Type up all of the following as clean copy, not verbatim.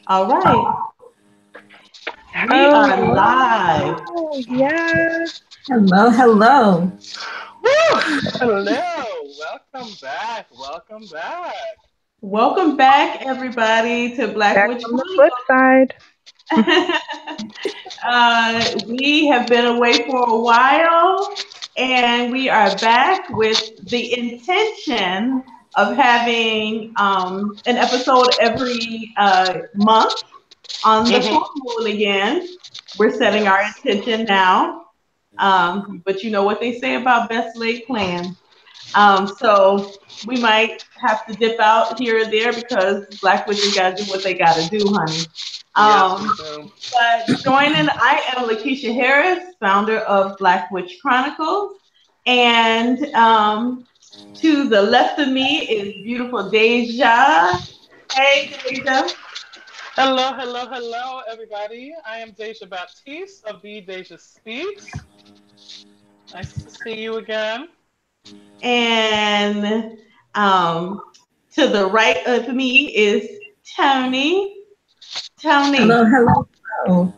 All right, we are live. Oh, yes. Hello, hello. Woo! Hello, welcome back. Welcome back. Welcome back, everybody, to Black Back Witch from the flip side. Chronicles. We have been away for a while, and we are back with the intention of having an episode every month on the full Mm-hmm. moon again. We're setting our Yes. intention now. But you know what they say about best laid plans. So we might have to dip out here and there because Black witches got to do what they got to do, honey. Yes, we Um, do. but joining, I am Lakeisha Harris, founder of Black Witch Chronicles. And to the left of me is beautiful Deja. Hey, Deja. Hello, everybody. I am Deja Baptiste of Deja Speaks. Nice to see you again. And to the right of me is Toni. Hello, Tony. hello, hello.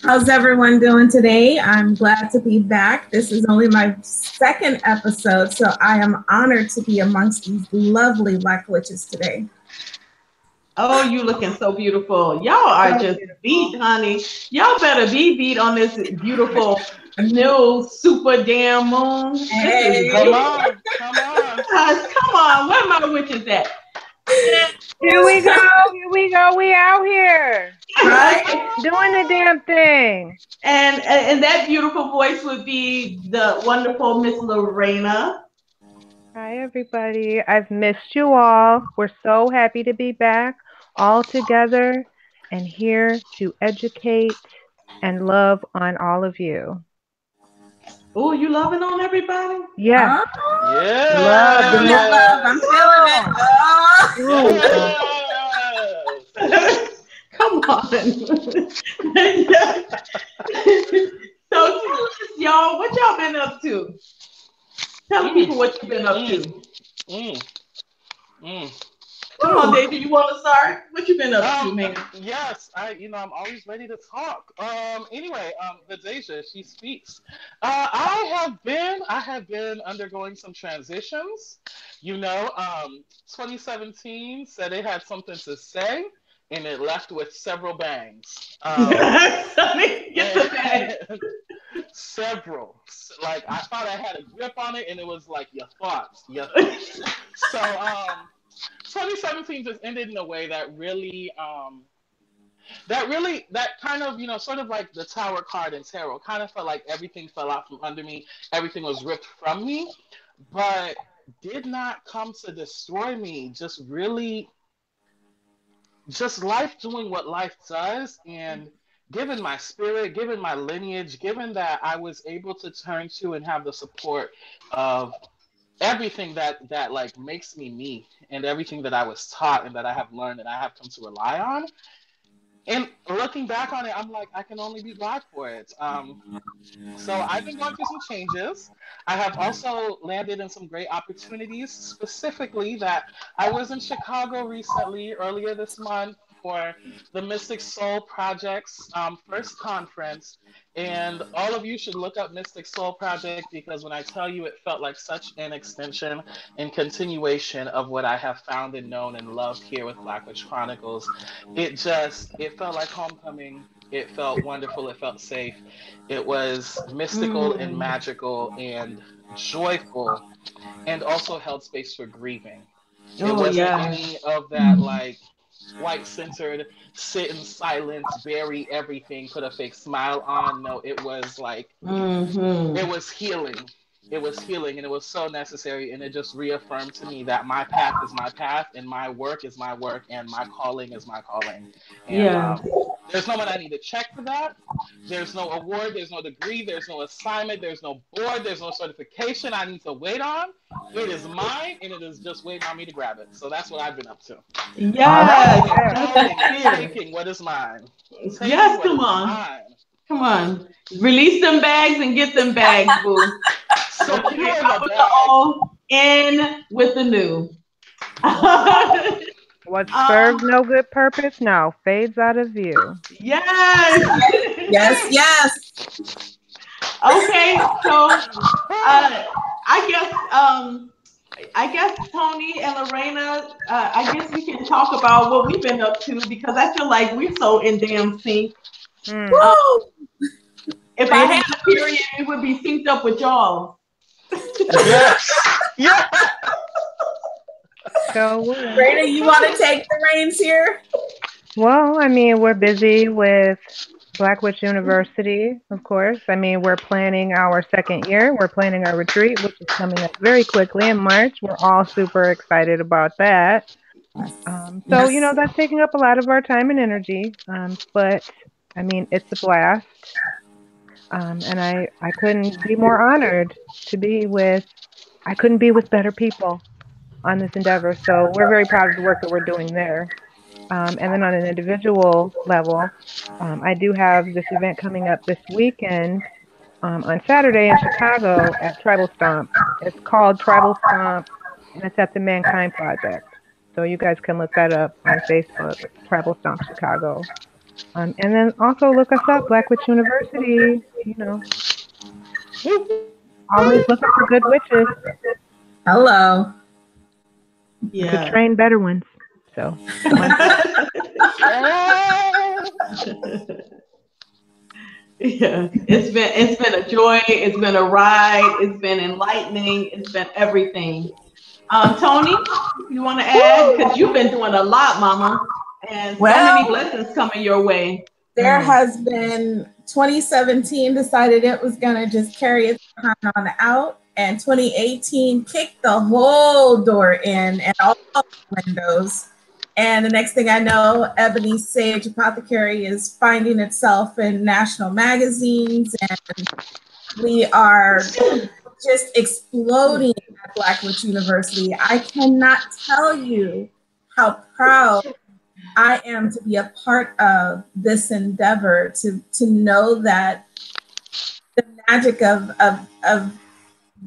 How's everyone doing today? I'm glad to be back. This is only my second episode, so I am honored to be amongst these lovely Black witches today. Oh, you looking so beautiful. Y'all are So just beat, beautiful. honey. Y'all better be beat on this beautiful new super damn moon. This is Hey, Come beautiful. on, come on. Come on, where my witches at? Here we go. Here we go. We out here right? doing the damn thing. And that beautiful voice would be the wonderful Miss Lorena. Hi, everybody. I've missed you all. We're so happy to be back all together and here to educate and love on all of you. Oh, you loving on everybody? Yes. Oh, Love the feeling that love. I'm Yes. feeling it. moon. Oh. Ooh. Yes. Come on. So tell us, y'all, what y'all been up to? Tell the Mm, people what you've been up mm, to. mm, mm. Come on, Woo. David, you want to start? What you been up to, man? Yes, I'm always ready to talk. Anyway, the Deja, she speaks. I have been undergoing some transitions. 2017 said it had something to say, and it left with several bangs. Sonny, get the bag. And several. Like I thought I had a grip on it, and it was like your thoughts, your thoughts. So, 2017 just ended in a way that kind of, sort of like the Tower card in tarot, kind of felt like everything fell out from under me, everything was ripped from me, but did not come to destroy me. Just really, just life doing what life does, and given my spirit, given my lineage, given that I was able to turn to and have the support of everything that like makes me, and everything that I was taught and that I have learned and I have come to rely on. And looking back on it, I'm like, I can only be glad for it. So I've been going through some changes. I have also landed in some great opportunities, specifically that I was in Chicago recently, earlier this month, for the Mystic Soul Project's first conference. And all of you should look up Mystic Soul Project, because when I tell you, it felt like such an extension and continuation of what I have found and known and loved here with Black Witch Chronicles. It felt like homecoming. It felt wonderful. It felt safe. It was mystical and Mm. magical and joyful, and also held space for grieving. It Oh, wasn't yeah. any of that like white centered, sit in silence, bury everything, put a fake smile on. No, it was like, Mm-hmm. it was healing. It was healing, and it was so necessary. And it just reaffirmed to me that my path is my path, and my work is my work, and my calling is my calling. And Yeah. there's no one I need to check for that. There's no award, there's no degree, there's no assignment, there's no board, there's no certification I need to wait on. It is mine, and it is just waiting on me to grab it. So that's what I've been up to. All right. Yes. Owning, That's the owning, and spirit. taking what is mine. Taking Yes, what come is on. mine. Come on. Release them bags and get them bags, boo. Okay, Secure the out with the bag. old, in with the new. What serves no good purpose now fades out of view. Yes. Yes, yes. Okay, so I guess Toni and Lorena, I guess we can talk about what we've been up to because I feel like we're so in damn sync. Um, Woo! if I had a period, it would be synced up with y'all. Yes. Yeah. So would. Rita, you want to take the reins here? Well, I mean, we're busy with Black Witch University, of course. I mean, we're planning our second year. We're planning our retreat, which is coming up very quickly in March. We're all super excited about that. So, you know, that's taking up a lot of our time and energy. But, I mean, it's a blast. And I couldn't be more honored to be with, I couldn't be with better people on this endeavor. So we're very proud of the work that we're doing there. And then on an individual level, I do have this event coming up this weekend on Saturday in Chicago at Tribal Stomp. It's called Tribal Stomp, and it's at the Mankind Project. So you guys can look that up on Facebook, Tribal Stomp Chicago. And then also look us up, Black Witch University. You know, always looking for good witches. Hello. Yeah. To train better ones. So. Yeah, it's been a joy. It's been a ride. It's been enlightening. It's been everything. Toni, you want to add because you've been doing a lot, Mama, and so many blessings coming your way. There has been 2017 decided it was going to just carry its on out, and 2018 kicked the whole door in and all the windows. And the next thing I know, Ebony Sage Apothecary is finding itself in national magazines, and we are just exploding at Black Witch University. I cannot tell you how proud I am to be a part of this endeavor, to know that the magic of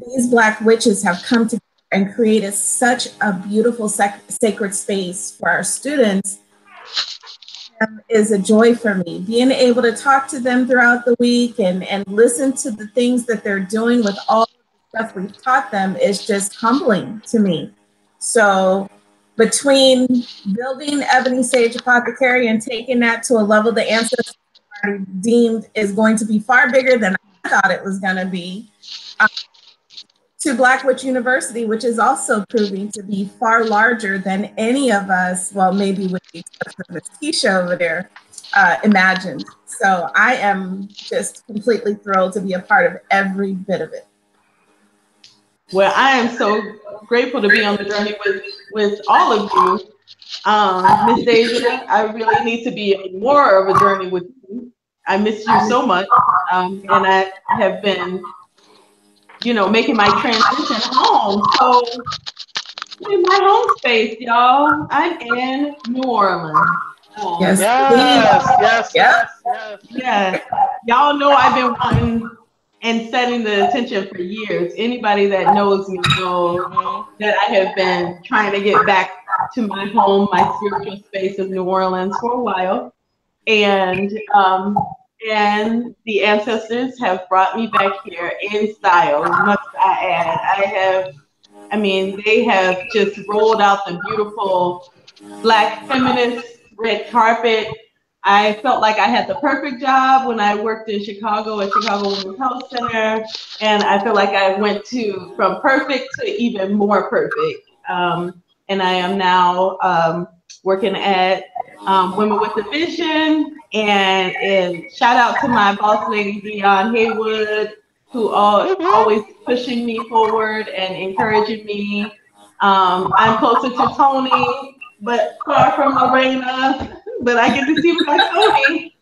these Black witches have come together and created such a beautiful sacred space for our students is a joy for me. Being able to talk to them throughout the week and listen to the things that they're doing with all the stuff we've taught them is just humbling to me. So between building Ebony Sage Apothecary and taking that to a level the ancestors deemed is going to be far bigger than I thought it was going to be, to Black Witch University, which is also proving to be far larger than any of us, well, maybe with the exception of Miss Keesha over there, imagined. So I am just completely thrilled to be a part of every bit of it. Well, I am so grateful to be on the journey with all of you. Miss Deja, I really need to be on more of a journey with you. I miss you so much. And I have been, you know, making my transition home. So in my home space, y'all, I'm in New Orleans. Yes. Y'all know I've been wanting and setting the intention for years. Anybody that knows me knows that I have been trying to get back to my home, my spiritual space of New Orleans for a while. And the ancestors have brought me back here in style, must I add. They have just rolled out the beautiful Black feminist red carpet. I felt like I had the perfect job when I worked in Chicago at Chicago Women's Health Center. And I feel like I went from perfect to even more perfect. And I am now working at Women with a Vision. And shout out to my boss lady, Dion Haywood, who always pushing me forward and encouraging me. I'm closer to Toni, but far from Lorena. But I get to see my Toni.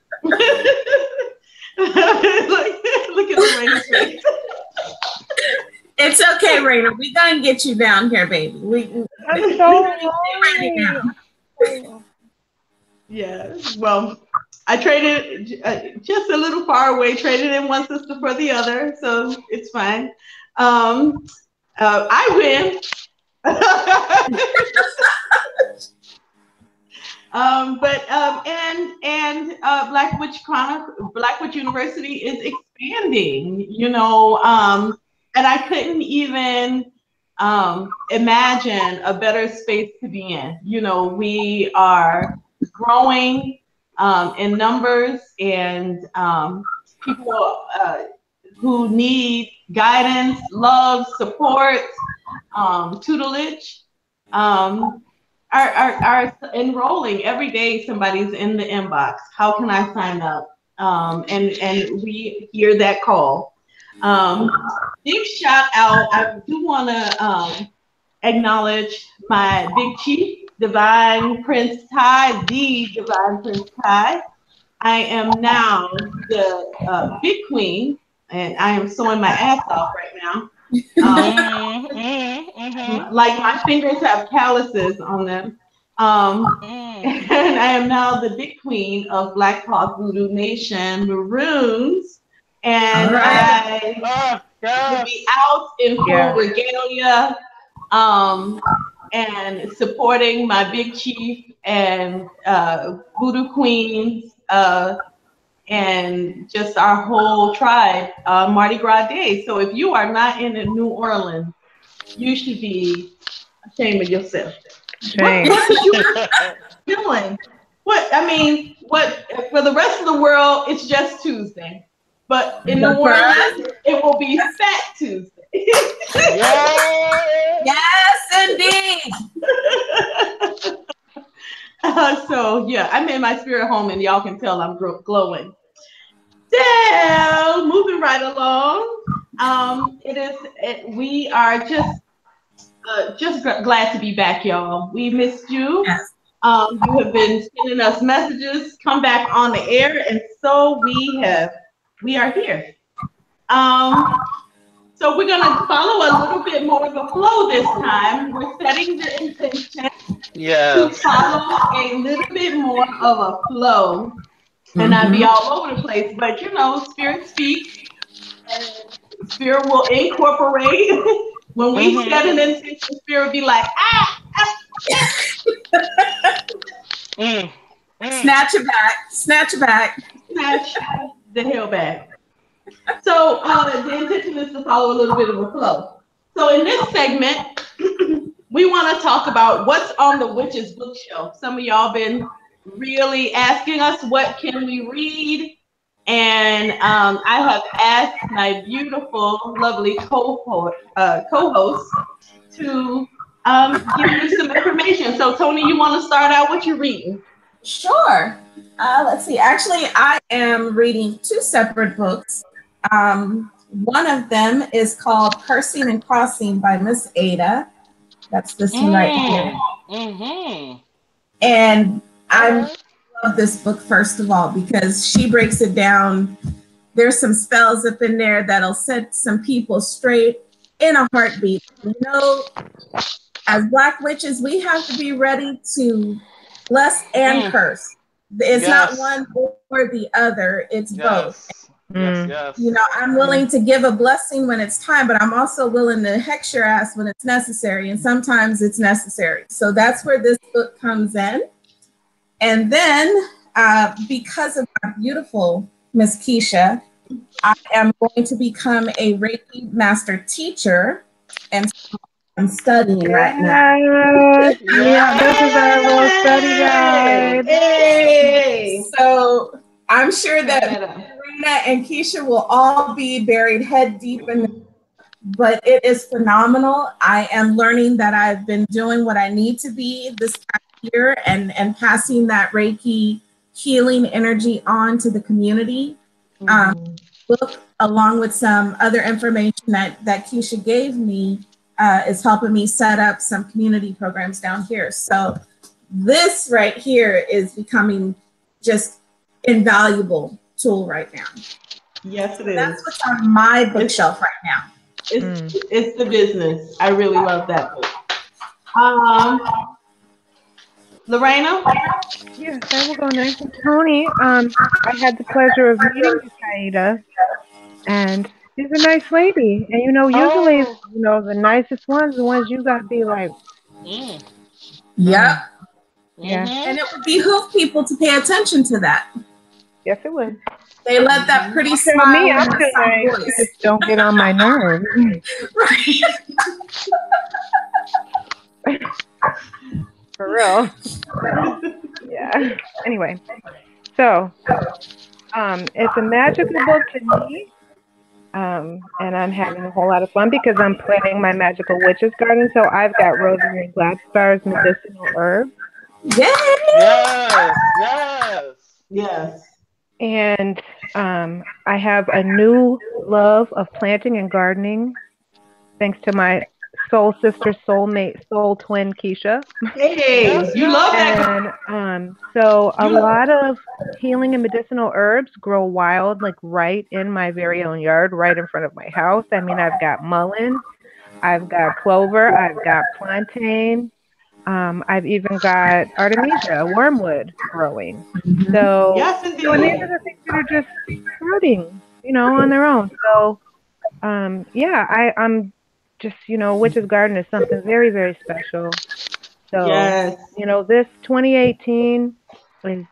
Look at Lorena's face. It's okay, Raina. We're gonna get you down here, baby. I'm so ready now. Yeah. Well, I traded just a little far away. Traded in one sister for the other, so it's fine. I win. Black Witch University is expanding, and I couldn't even imagine a better space to be in. We are growing in numbers, and people who need guidance, love, support, tutelage. Are enrolling every day. Somebody's in the inbox. How can I sign up? And we hear that call. Big shout out. I do want to acknowledge my big chief, Divine Prince Ty, the Divine Prince Ty. I am now the big queen, and I am sewing my ass off right now. Like my fingers have calluses on them. And I am now the big queen of Black Hawk Voodoo Nation Maroons. And I will be out in full regalia and supporting my big chief and Voodoo Queens and just our whole tribe, Mardi Gras Day. So if you are not in New Orleans, you should be ashamed of yourself. Shame. What are you doing? What for the rest of the world, it's just Tuesday. But in New Orleans, it will be Fat Tuesday. Yes, indeed. So yeah, I'm in my spirit home, and y'all can tell I'm glowing. So moving right along, we are just glad to be back, y'all. We missed you. Yes. You have been sending us messages, come back on the air, and so we are here. So we're gonna follow a little bit more of a flow this time. We're setting the intention to follow a little bit more of a flow and not be all over the place. But spirit speaks, and spirit will incorporate. When we set an intention, spirit will be like, Snatch it back. Snatch the hell back. So the intention is to follow a little bit of a flow. So in this segment, we want to talk about what's on the witch's bookshelf. Some of y'all been really asking us, what can we read? And I have asked my beautiful, lovely co-host to give you some information. So Toni, you want to start out what you're reading? Sure. Let's see. Actually, I am reading two separate books. One of them is called Cursing and Crossing by Miss Ada. That's this one right here. And I love this book, first of all, because she breaks it down. There's some spells up in there that'll set some people straight in a heartbeat. As Black witches, we have to be ready to bless and curse. It's not one or the other, it's both. Yes. I'm willing to give a blessing when it's time, but I'm also willing to hex your ass when it's necessary, and sometimes it's necessary. So that's where this book comes in. And then, because of my beautiful Miss Keesha, I am going to become a Reiki master teacher, and I'm studying right now. This is our little study guide. Hey. So I'm sure that Lorena and Keesha will all be buried head deep in the, but it is phenomenal. I am learning that I've been doing what I need to be this past year and passing that Reiki healing energy on to the community. Book, along with some other information that Keesha gave me, is helping me set up some community programs down here. So this right here is becoming just invaluable tool right now. Yes, it is. That's what's on my bookshelf right now. It's the business. I really love that book. Lorena? Yes, I will go next. Toni, I had the pleasure of meeting Ada, and she's a nice lady. And usually, the nicest ones, the ones you got to be like, Yep. Yeah. And it would behoove people to pay attention to that. Yes, it would. They let that pretty Tell smile me, and I'm that just soft like, voice. just don't get on my nerves. Right. For real. Yeah. Anyway, so it's a magical book to me. And I'm having a whole lot of fun because I'm planning my magical witches garden. So I've got rosemary and glad stars medicinal herbs. Yay! Yes, yes. Yes. And I have a new love of planting and gardening thanks to my soul sister, soulmate, soul twin, Keesha. Hey, Yes, you love yes. that. And so a You, lot of healing and medicinal herbs grow wild, like right in my very own yard, right in front of my house. I mean, I've got mullein, I've got clover, I've got plantain, I've even got Artemisia, wormwood growing. So, yes, and these are indeed. the things that are just sprouting, on their own. So, yeah, I'm just, Witch's Garden is something very, very special. So, Yes. this 2018 is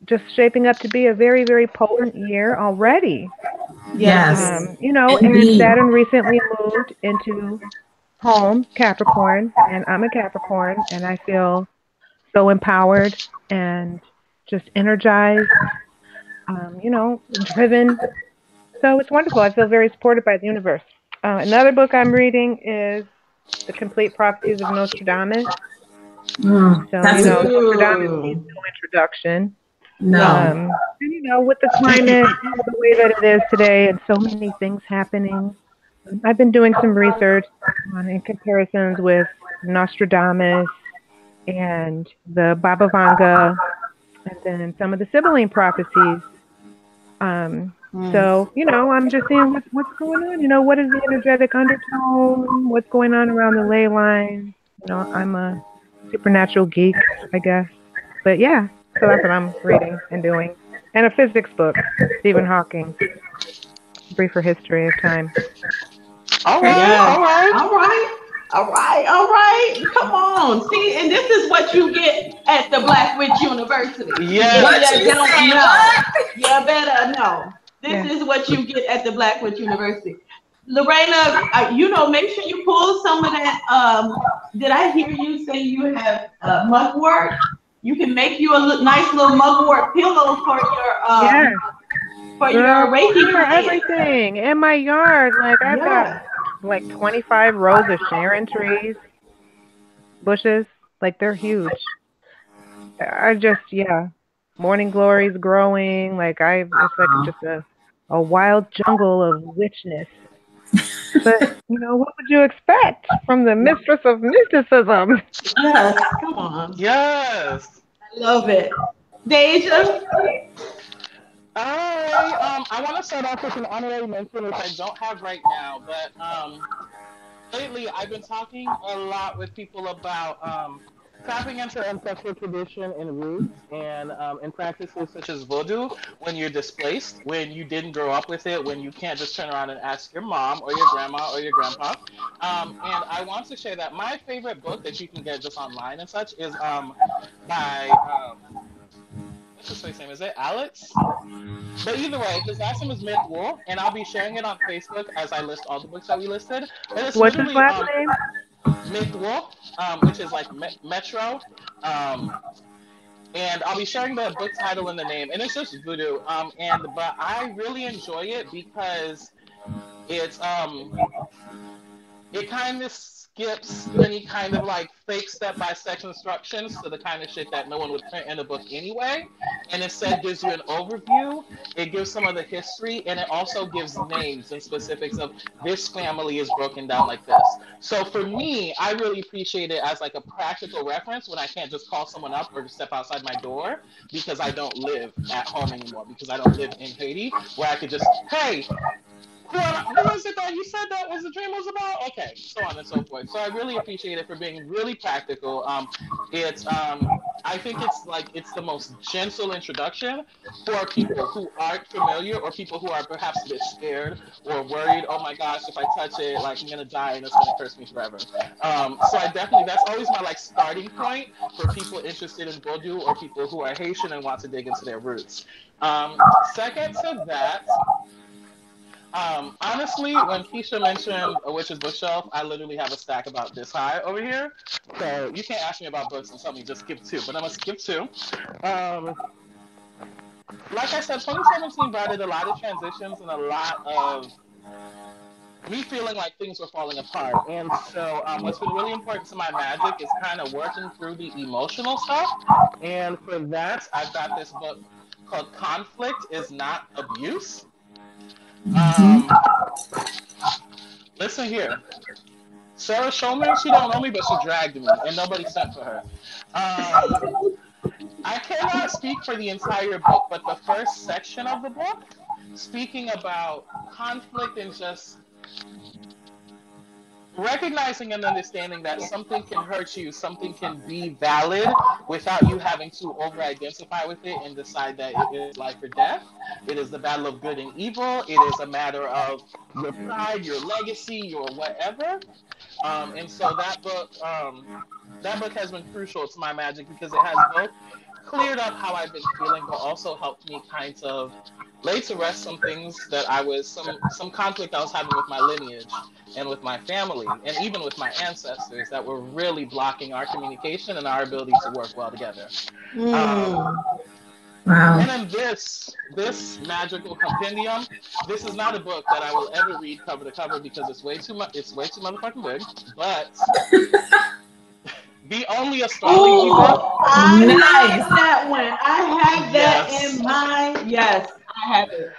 just shaping up to be a very, very potent year already. Yes, Yes, it is. And then indeed. Saturn recently moved into home, Capricorn, and I'm a Capricorn, and I feel so empowered and just energized, driven. So it's wonderful. I feel very supported by the universe. Another book I'm reading is The Complete Prophecies of Nostradamus. So, That's a Nostradamus needs Ooh. no introduction. no. And, with the climate the way that it is today and so many things happening, I've been doing some research in comparisons with Nostradamus and the Baba Vanga and then some of the sibling prophecies. So, I'm just seeing what's going on. What is the energetic undertone? What's going on around the ley lines? I'm a supernatural geek, I guess. But yeah, so that's what I'm reading and doing. And a physics book, Stephen Hawking, Briefer History of Time. All right, Yes. all right. All right. All right. All right. Come on. See, and this is what you get at the Black Witch University. If What Yes. you you don't say? know, What? you better know. This Yeah. is what you get at the Black Witch University. Lorena, make sure you pull some of that. Did I hear you say you have mugwort? You can make you a nice little mugwort pillow Yes. for Girl, your Reiki for client. everything in my yard. Like I've got Yeah. like 25 rows of Sharon trees, bushes. Like they're huge. I just morning glories growing. It's like just a wild jungle of witchness. But what would you expect from the mistress of mysticism? Yes. Come on. Yes. I love it. Deja. I want to start off with an honorary mention, which I don't have right now, but lately I've been talking a lot with people about tapping into ancestral tradition and roots and practices such as voodoo when you're displaced, when you didn't grow up with it, when you can't just turn around and ask your mom or your grandma or your grandpa. And I want to share that my favorite book that you can get just online and such is by what's his face name? Is it Alex? But either way, his last name is Myth Wool, and I'll be sharing it on Facebook as I list all the books that we listed. And it's What's his literally last name? Myth Wool, which is like Metro. And I'll be sharing the book title and the name, and it's just voodoo. But I really enjoy it because it's it kind of skips any kind of like fake step-by-step instructions to the kind of shit that no one would print in a book anyway, and instead gives you an overview. It gives some of the history, and it also gives names and specifics of this family is broken down like this. So for me, I really appreciate it as like a practical reference when I can't just call someone up or just step outside my door because I don't live at home anymore, because I don't live in Haiti, where I could just, hey, Who was it that you said that was the dream was about? Okay, so on and so forth. So I really appreciate it for being really practical. It's I think it's the most gentle introduction for people who aren't familiar or people who are perhaps a bit scared or worried. Oh my gosh, if I touch it, like I'm gonna die and it's gonna curse me forever. So I definitely that's always my like starting point for people interested in Vodou or people who are Haitian and want to dig into their roots. Second to that. Honestly, when Keesha mentioned A Witch's Bookshelf, I literally have a stack about this high over here. So you can't ask me about books and tell me just skip two, but I'm gonna skip two. Um, like I said, 2017 brought in a lot of transitions and a lot of me feeling like things were falling apart. And so what's been really important to my magic is kind of working through the emotional stuff. And for that, I've got this book called Conflict is Not Abuse. Listen here. Sarah Shulman, she don't know me, but she dragged me, and nobody sent for her. I cannot speak for the entire book, but the first section of the book, speaking about conflict and just recognizing and understanding that something can hurt you, something can be valid without you having to over-identify with it and decide that it is life or death. It is the battle of good and evil. It is a matter of your pride, your legacy, your whatever. And so that book has been crucial to my magic because it has both cleared up how I've been feeling, but also helped me kind of lay to rest some things that some conflict I was having with my lineage and with my family and even with my ancestors that were really blocking our communication and our ability to work well together. Wow. And then this magical compendium, this is not a book that I will ever read cover to cover because it's way too motherfucking big. But the only astrology book. I like that one. I have that in mind. Yes, I have it.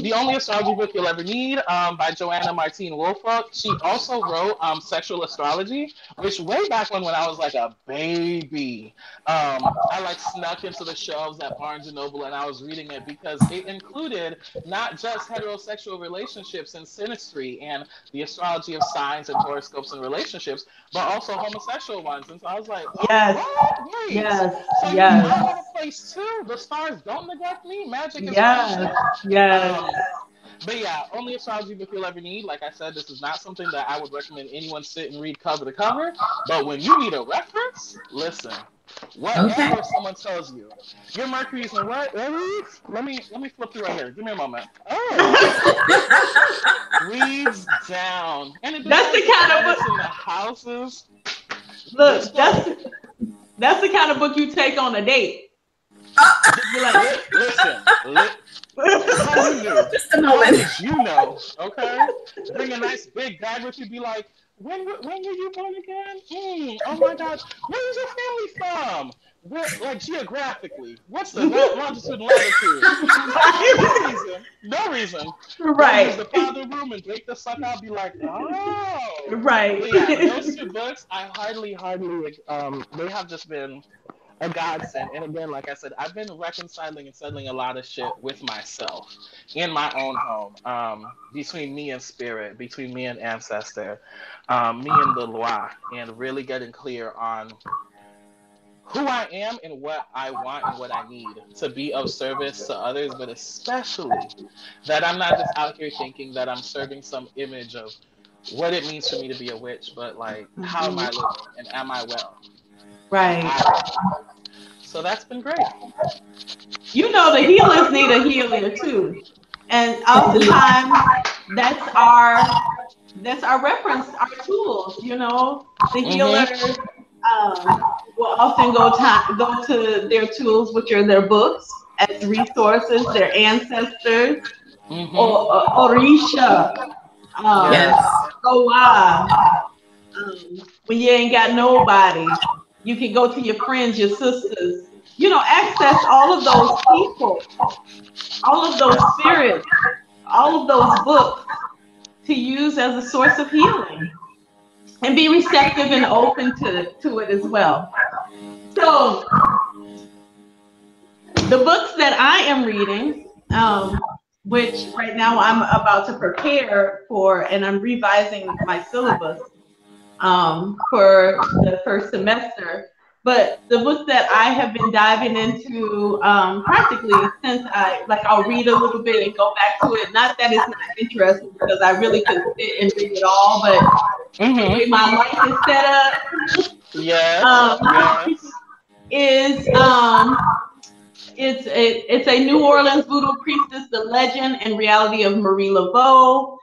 The only astrology book you'll ever need by Joanna Martine Woolfolk. She also wrote Sexual Astrology, which way back when I was like a baby, I like snuck into the shelves at Barnes & Noble and I was reading it because it included not just heterosexual relationships and synastry and the astrology of signs and horoscopes and relationships, but also homosexual ones. And so I was like, oh, yes. what? Wait. Yes. So yes. I have a place too. The stars don't neglect me. Magic is yes. But yeah, only astrology book you'll ever need. Like I said, this is not something that I would recommend anyone sit and read cover to cover. But when you need a reference, listen. Whatever someone tells you, your Mercury's in what? Let me flip through right here. Give me a moment. Oh, reads down, and that's the kind of book in the houses. Look, that's the kind of book you take on a date. Listen. How you knew? Just a moment. You know, okay? Bring a nice big bag with you. Be like, when were you born again? Oh my God, where is your family from? Where, like geographically, what's the longitude and latitude? No reason. Right. Use the father room and break the suck out. Be like, oh. Right. But yeah, those two books, I hardly. They have just been a godsend. And again, like I said, I've been reconciling and settling a lot of shit with myself in my own home, between me and spirit, between me and ancestor, me and the Loa, and really getting clear on who I am and what I want and what I need to be of service to others, but especially that I'm not just out here thinking that I'm serving some image of what it means for me to be a witch, but like, how am I living and am I well? Right. So that's been great. You know, the healers need a healer too. And oftentimes that's our reference, our tools, you know. The healer will often go to their tools, which are their books, as resources, their ancestors, or Orisha, Owa. When you ain't got nobody, you can go to your friends, your sisters, you know, access all of those people, all of those spirits, all of those books to use as a source of healing and be receptive and open to it as well. So the books that I am reading, which right now I'm about to prepare for, and I'm revising my syllabus for the first semester. But the book that I have been diving into practically since I'll read a little bit and go back to it. Not that it's not interesting because I really could sit and read it all, but the way my life is set up, Yes. Yes. is it's a New Orleans voodoo priestess, the legend and reality of Marie Laveau.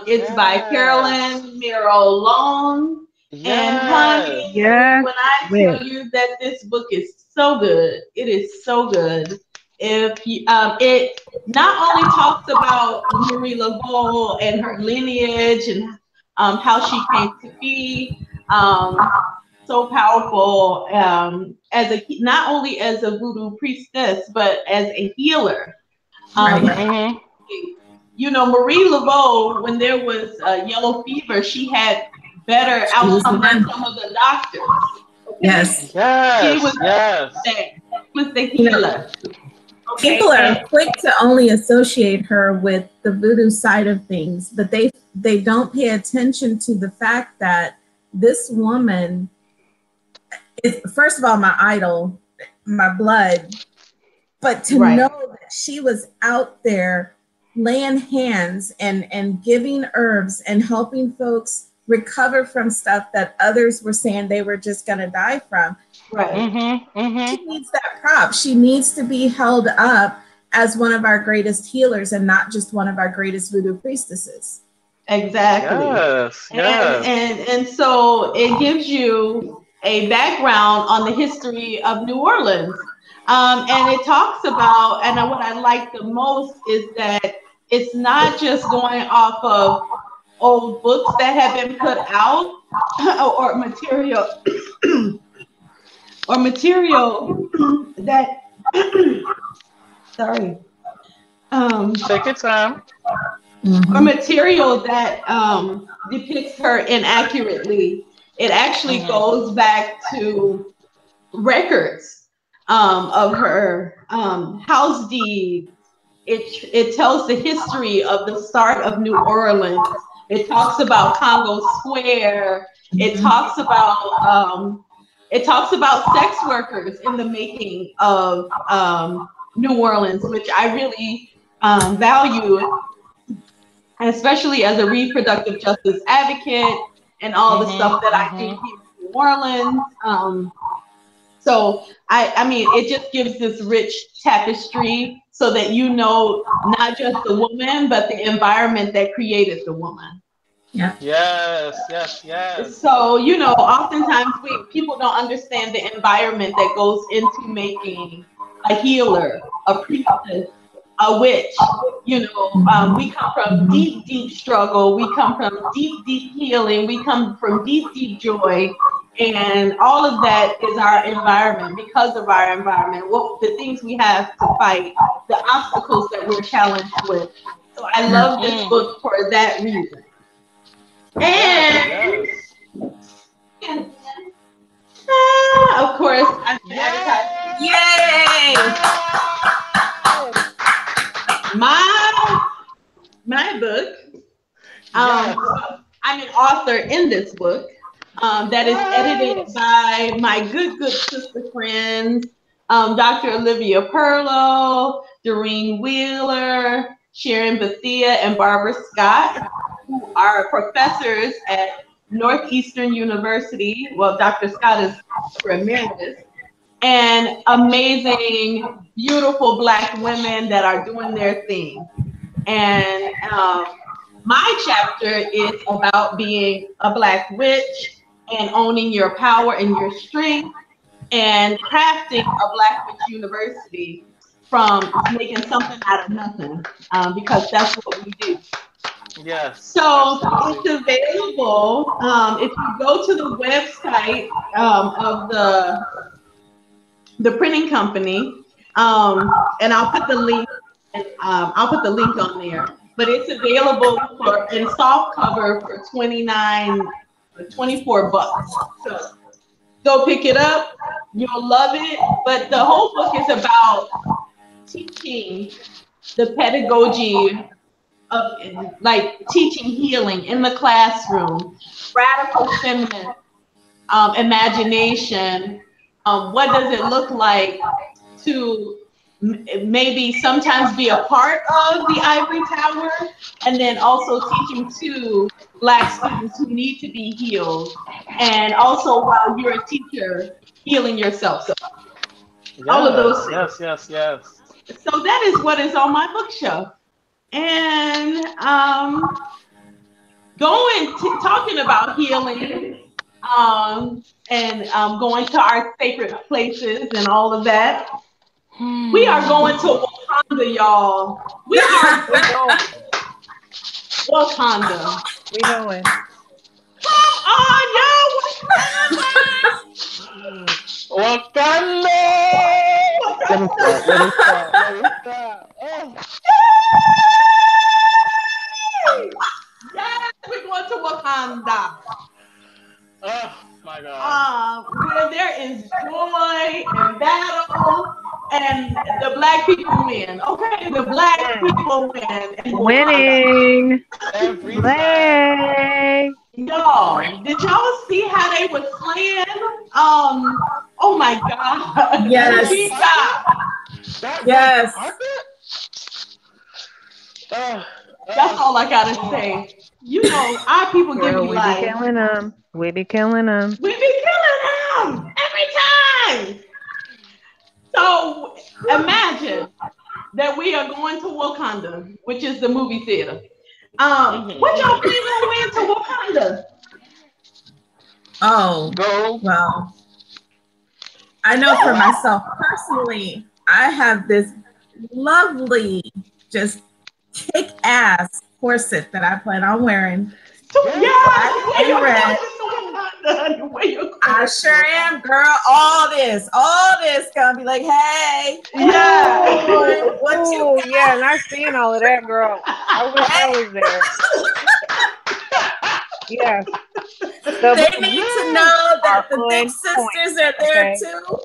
It's by Yes. Carolyn Merrill Long. And Yes. honey, Yes, when I with. tell you that this book is so good, it is so good. If you, it not only talks about Marie Laveau and her lineage and how she came to be, so powerful as a not only as a voodoo priestess but as a healer. Right. Mhm. You know, Marie Laveau, when there was yellow fever, she had better She was the outcome than one. some of the doctors. Okay, Yes. she was Yes. Yes. the You know, healer. people Okay, are and quick to only associate her with the voodoo side of things, but they don't pay attention to the fact that this woman is, first of all, my idol, my blood, but to right, know that she was out there laying hands and giving herbs and helping folks recover from stuff that others were saying they were just going to die from. right, Mhm. Mhm. She needs that prop. She needs to be held up as one of our greatest healers and not just one of our greatest voodoo priestesses. exactly. Yes. And Yes. and so it gives you a background on the history of New Orleans. And it talks about, and what I like the most is that it's not just going off of old books that have been put out or material or material that sorry Take your time. or Mm-hmm. material that depicts her inaccurately. It actually Mhm. goes back to records of her house deeds. It tells the history of the start of New Orleans. It talks about Congo Square. It Mm-hmm. talks about it talks about sex workers in the making of New Orleans, which I really value, especially as a reproductive justice advocate and all the stuff Mhm. that I do Mhm. here in New Orleans. So I mean, it just gives this rich tapestry so that you know not just the woman, but the environment that created the woman. Yeah. Yes. Yes. Yes. So, you know, oftentimes people don't understand the environment that goes into making a healer, a priestess, a witch. You know, we come from Mm-hmm. deep, deep struggle. We come from deep, deep healing. We come from deep, deep joy. And all of that is our environment because of our environment, what the things we have to fight, the obstacles that we're challenged with. So I Yeah. love this Mm. book for that reason. Yes. And Yes. of course, I'm advertising Yay! Yes. my my book. Yes. I'm an author in this book that is edited Yes. by my good sister friends, Dr. Olivia Perlow, Doreen Wheeler, Sharon Bethia, and Barbara Scott, who are professors at Northeastern University. Well, Dr. Scott is emeritus, and amazing, beautiful Black women that are doing their thing. And my chapter is about being a Black witch and owning your power and your strength and crafting a Black witch university from making something out of nothing, because that's what we do. Yes. So it's Absolutely. available. If you go to the website of the printing company, and I'll put the link on there. But it's available for in soft cover for 24 bucks. So go pick it up. You'll love it. But the whole book is about teaching the pedagogy of like teaching healing in the classroom, radical feminine imagination. What does it look like to maybe sometimes be a part of the ivory tower, and then also teaching to Black students who need to be healed, and also while you're a teacher, healing yourself. So all of those things. Yes. So that is what is on my bookshelf. And talking about healing, and going to our sacred places and all of that. We are going to Wakanda, y'all. We are going. Wakanda. We going. Come on, y'all. Wakanda! Let me start. Yes, we're going to Wakanda. Oh my God. Where there is joy and battle, and the Black people win. Okay, the Black people win. Winning. Every time. Play. Y'all, did y'all see how they were slaying? Oh my God. Yes. Yes. That's all I gotta say. You know, our people give me life. We be killing them. We be killing them. We be killing them every time. So imagine that we are going to Wakanda, which is the movie theater. What y'all think going into Wakanda? Oh, well, I know for myself personally, I have this lovely, just kick-ass corset that I plan on wearing. Yeah, red. I sure am, girl. All this gonna be like, hey, yeah, what you got? Yeah, and I've seen all of that, girl. I wish I was there. Yes. They need to know that the big sisters are there too,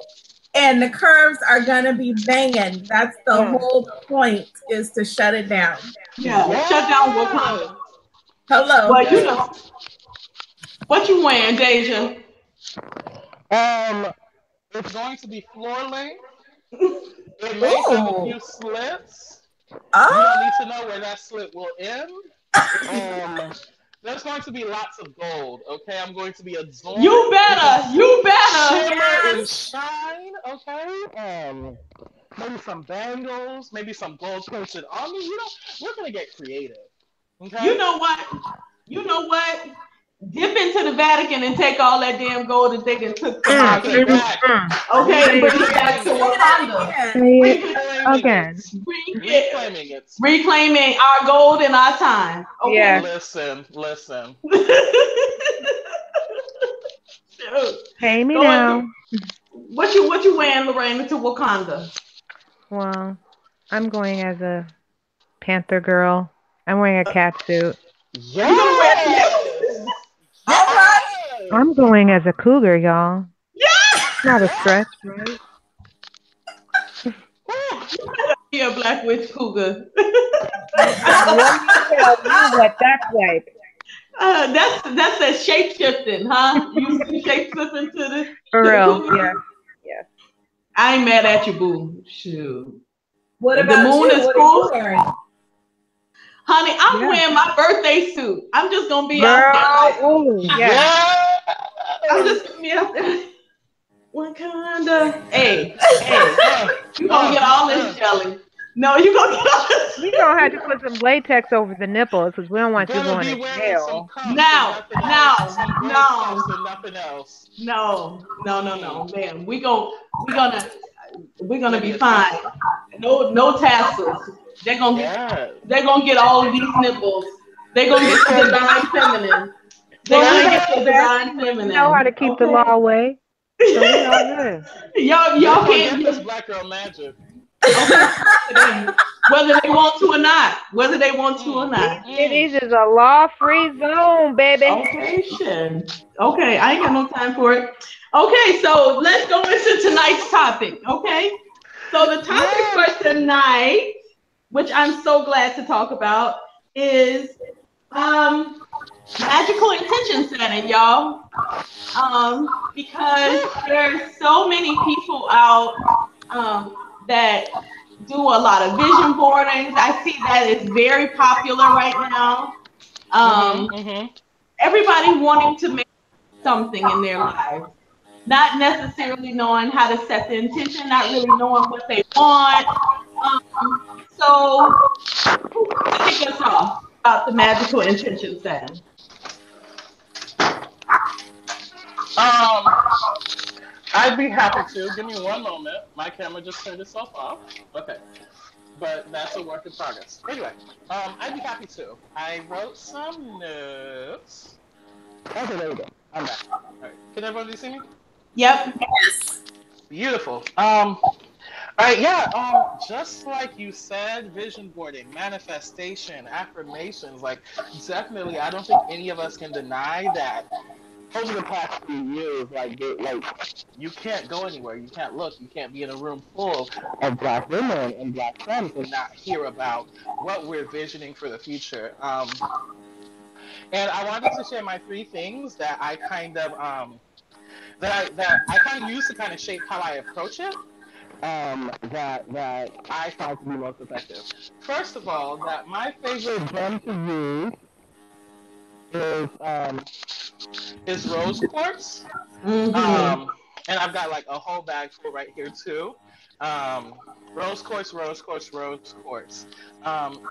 and the curves are gonna be banging. That's the whole point, is to shut it down. Yeah, shut down Wakanda. Hello. Well, you know, what you wearing, Deja? It's going to be floor length. It may have a few slits. You don't need to know where that slit will end. There's going to be lots of gold. Okay, I'm going to be absorbed. You better. Shimmer and shine. Okay. Maybe some bangles. Maybe some gold plated on me. We're gonna get creative. Okay. You know what? Dip into the Vatican and take all that damn gold that they done took from our people. Okay, and bring it back to Wakanda. Reclaiming our gold and our time. Okay. Yeah. Listen. Pay me now. What you wearing, Lorena, to Wakanda? Well, I'm going as a Panther girl. I'm wearing a cat suit. Yeah. You gonna wear it? All right. I'm going as a cougar, y'all. Yeah. Not a stretch, right? Be a Black witch cougar. Let me tell you what that's like. That's a shape shifting, huh? You shape shifting to the for real. Yeah. I ain't mad at you, boo. Shoot. What about the moon you? is what cool? Are you wearing? Honey, I'm wearing my birthday suit. I'm just gonna be out there. I'm just gonna be out there. Wakanda. Hey. You gonna get all this jelly. No, you gonna get all this. We gonna have to put some latex over the nipples because we don't want you going to jail. No. Nothing else. No, man. We're gonna be fine. No tassels. They're gonna get all of these nipples. They're gonna get the divine feminine. We know how to keep the law away. So we all good. Y'all can't get this black girl magic. Whether they want to or not. It is a law-free zone, baby. Okay, I ain't got no time for it. Okay, so let's go into tonight's topic. Okay, so the topic for tonight which I'm so glad to talk about, is um, magical intention setting, y'all. Because there's so many people out that do a lot of vision boardings. I see that is very popular right now. Mhm. Um, Mhm. Everybody wanting to make something in their lives, not necessarily knowing how to set the intention, not really knowing what they want. So, who wants to kick us off about the magical intention setting? Um, I'd be happy to. Give me one moment. My camera just turned itself off. Okay. But that's a work in progress. Anyway, I'd be happy to. I wrote some notes. Okay, there we go. I'm back. All right. Can everybody see me? Yep. Yes. Beautiful. All right, yeah. Just like you said, vision boarding, manifestation, affirmations, like definitely, I don't think any of us can deny that over the past few years, like you can't go anywhere, you can't look, you can't be in a room full of black women and black femmes and not hear about what we're visioning for the future. And I wanted to share my three things that I kind of that I kind of use to kind of shape how I approach it. That I find to be most effective. First of all, that my favorite gem to use is rose quartz. Mm-hmm. Um, and I've got like a whole bag full right here too. Um, rose quartz, rose quartz, rose quartz. Um,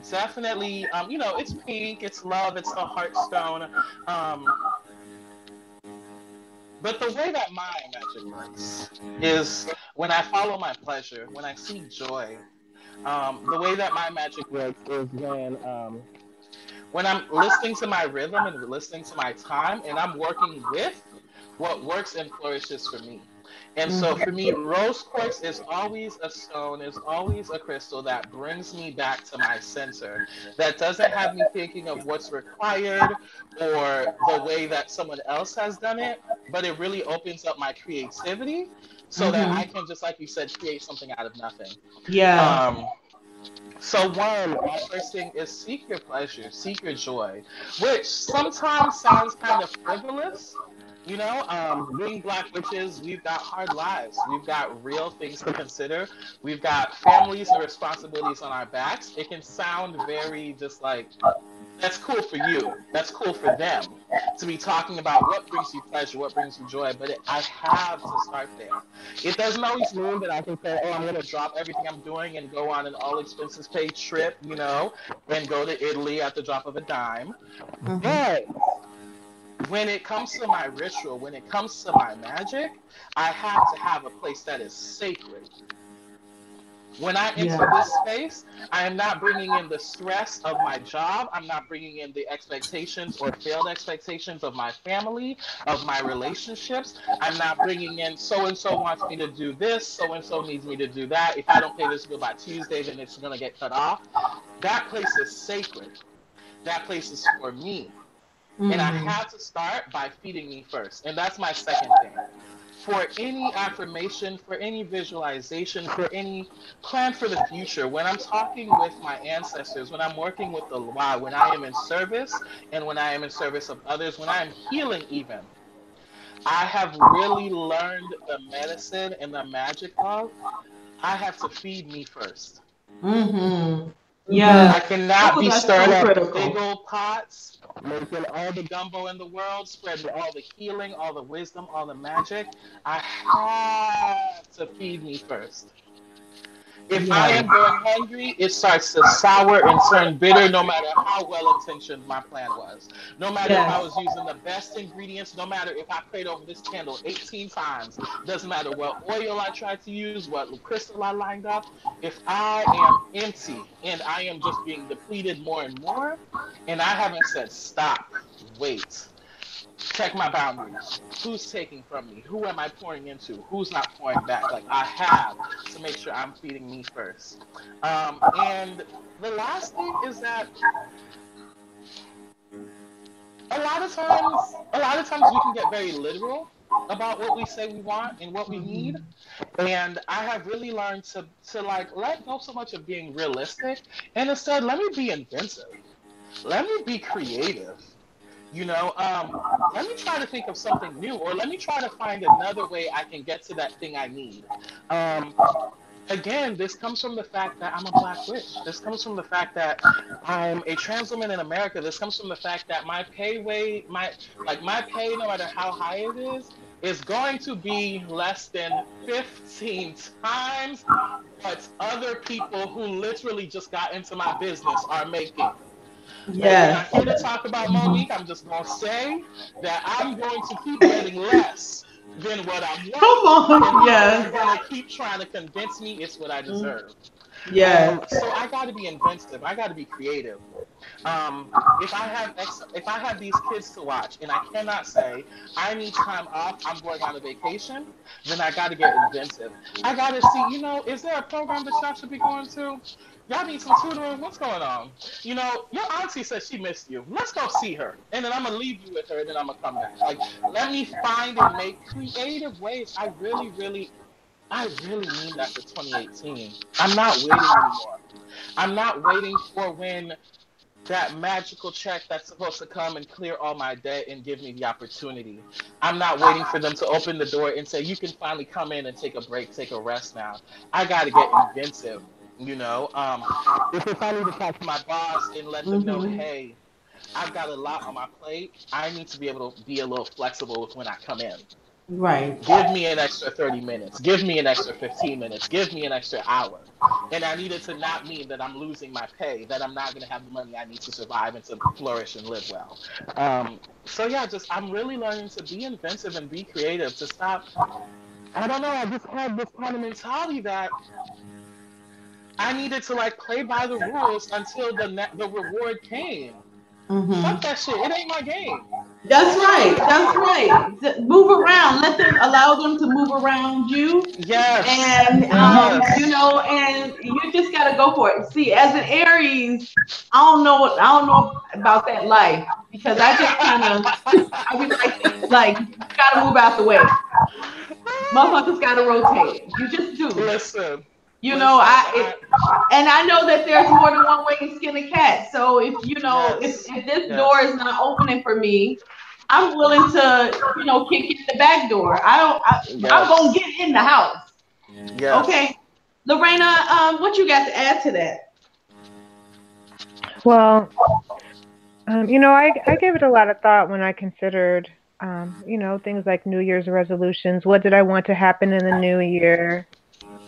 Definitely, it's pink, it's love, it's the heartstone. Um, but the way that my magic works is when I follow my pleasure, when I seek joy. The way that my magic works is when I'm listening to my rhythm and listening to my time, and I'm working with what works and flourishes for me. And so for me, rose quartz is always a stone, is always a crystal that brings me back to my center, that doesn't have me thinking of what's required or the way that someone else has done it, but it really opens up my creativity so that I Mm-hmm. can, just like you said, create something out of nothing. Yes. Um, so one, my first thing is seek your pleasure, seek your joy, which sometimes sounds kind of frivolous. Being black witches, we've got hard lives. We've got real things to consider. We've got families and responsibilities on our backs. It can sound very just like, that's cool for you. That's cool for them to be talking about what brings you pleasure, what brings you joy. But I have to start there. It doesn't always mean that I can say, oh, I'm going to drop everything I'm doing and go on an all expenses paid trip, and go to Italy at the drop of a dime. Mm-hmm. But when it comes to my ritual, when it comes to my magic, I have to have a place that is sacred. When I enter Yeah. this space, I am not bringing in the stress of my job. I'm not bringing in the expectations or failed expectations of my family, of my relationships. I'm not bringing in so and so wants me to do this, so and so needs me to do that. If I don't pay this bill by Tuesday, then it's going to get cut off. That place is sacred. That place is for me. And I Mm-hmm. have to start by feeding me first. And that's my second thing. For any affirmation, for any visualization, for any plan for the future, when I'm talking with my ancestors, when I'm working with the Loa, when I am in service and when I am in service of others, when I am healing even, I have really learned the medicine and the magic of I have to feed me first. Mm-hmm. Mhm. I Yes. cannot Oh, be that's stirring so up the big critical. old pots, making all the gumbo in the world, spreading all the healing, all the wisdom, all the magic. I have to feed me first. If I Yes. am going hungry, it starts to sour and turn bitter no matter how well intentioned my plan was. No matter if I Yes. was using the best ingredients, no matter if I prayed over this candle 18 times, doesn't matter what oil I tried to use, what crystal I lined up. If I am empty and I am just being depleted more and more, and I haven't said stop, wait, check my boundaries. Who's taking from me? Who am I pouring into? Who's not pouring back? Like I have to make sure I'm feeding me first. And the last thing is that a lot of times we can get very literal. about what we say we want and what we need. Mhm. And I have really learned to like let go so much of being realistic and instead let me be inventive. Let me be creative. You know, let me try to think of something new, or let me try to find another way I can get to that thing I need. Um, Again, this comes from the fact that I'm a black witch. This comes from the fact that I'm a trans woman in America. This comes from the fact that my pay way, my pay, no matter how high it is going to be less than 15 times what other people who literally just got into my business are making. And we're not Yes. here to talk about Monique. I'm just going to say that I'm going to keep getting less than what I'm Come worth. And on. people are Yes. going to keep trying to convince me it's what I Mm. deserve. Yes. So I got to be inventive. I got to be creative. If I have these kids to watch and I cannot say I need time off, I'm going on a vacation, then I got to get inventive. I got to see, is there a program that y'all should be going to? Y'all need some tutoring. What's going on? Your auntie says she missed you. Let's go see her, and then I'm gonna leave you with her, and then I'm gonna come back. Like, let me find and make creative ways. I really mean that for 2018. I'm not waiting anymore. I'm not waiting for when that magical check that's supposed to come and clear all my debt and give me the opportunity. I'm not waiting for them to open the door and say, you can finally come in and take a break, take a rest now. I got to get inventive. You know, if I need to talk to my boss and let them know, Mhm. hey, I've got a lot on my plate, I need to be able to be a little flexible with when I come in. Right. Give me an extra 30 minutes. Give me an extra 15 minutes. Give me an extra hour. And I need it to not mean that I'm losing my pay, that I'm not going to have the money I need to survive and to flourish and live well. So, yeah, just I'm really learning to be inventive and be creative, to stop. I don't know. I just had this kind of mentality that I needed to like play by the rules until the reward came. Mhm. Fuck that shit. It ain't my game. That's It ain't right. my That's game. right. Move around. Let them allow them to move around you, Yes. and Yes. and you just gotta go for it. See, as an Aries, I don't know about that life because I just kind of I be like this. Like you gotta move out the way. Motherfuckers gotta rotate. You just do. Listen, You know, listen. I and I know that there's more than one way to skin a cat. So if yes, if this door is yes, not opening for me, I'm willing to kick in the back door. I'm gonna yes, get in the house. Okay, yes. Lorena, what you got to add to that? Well, I gave it a lot of thought when I considered, things like New Year's resolutions. What did I want to happen in the new year?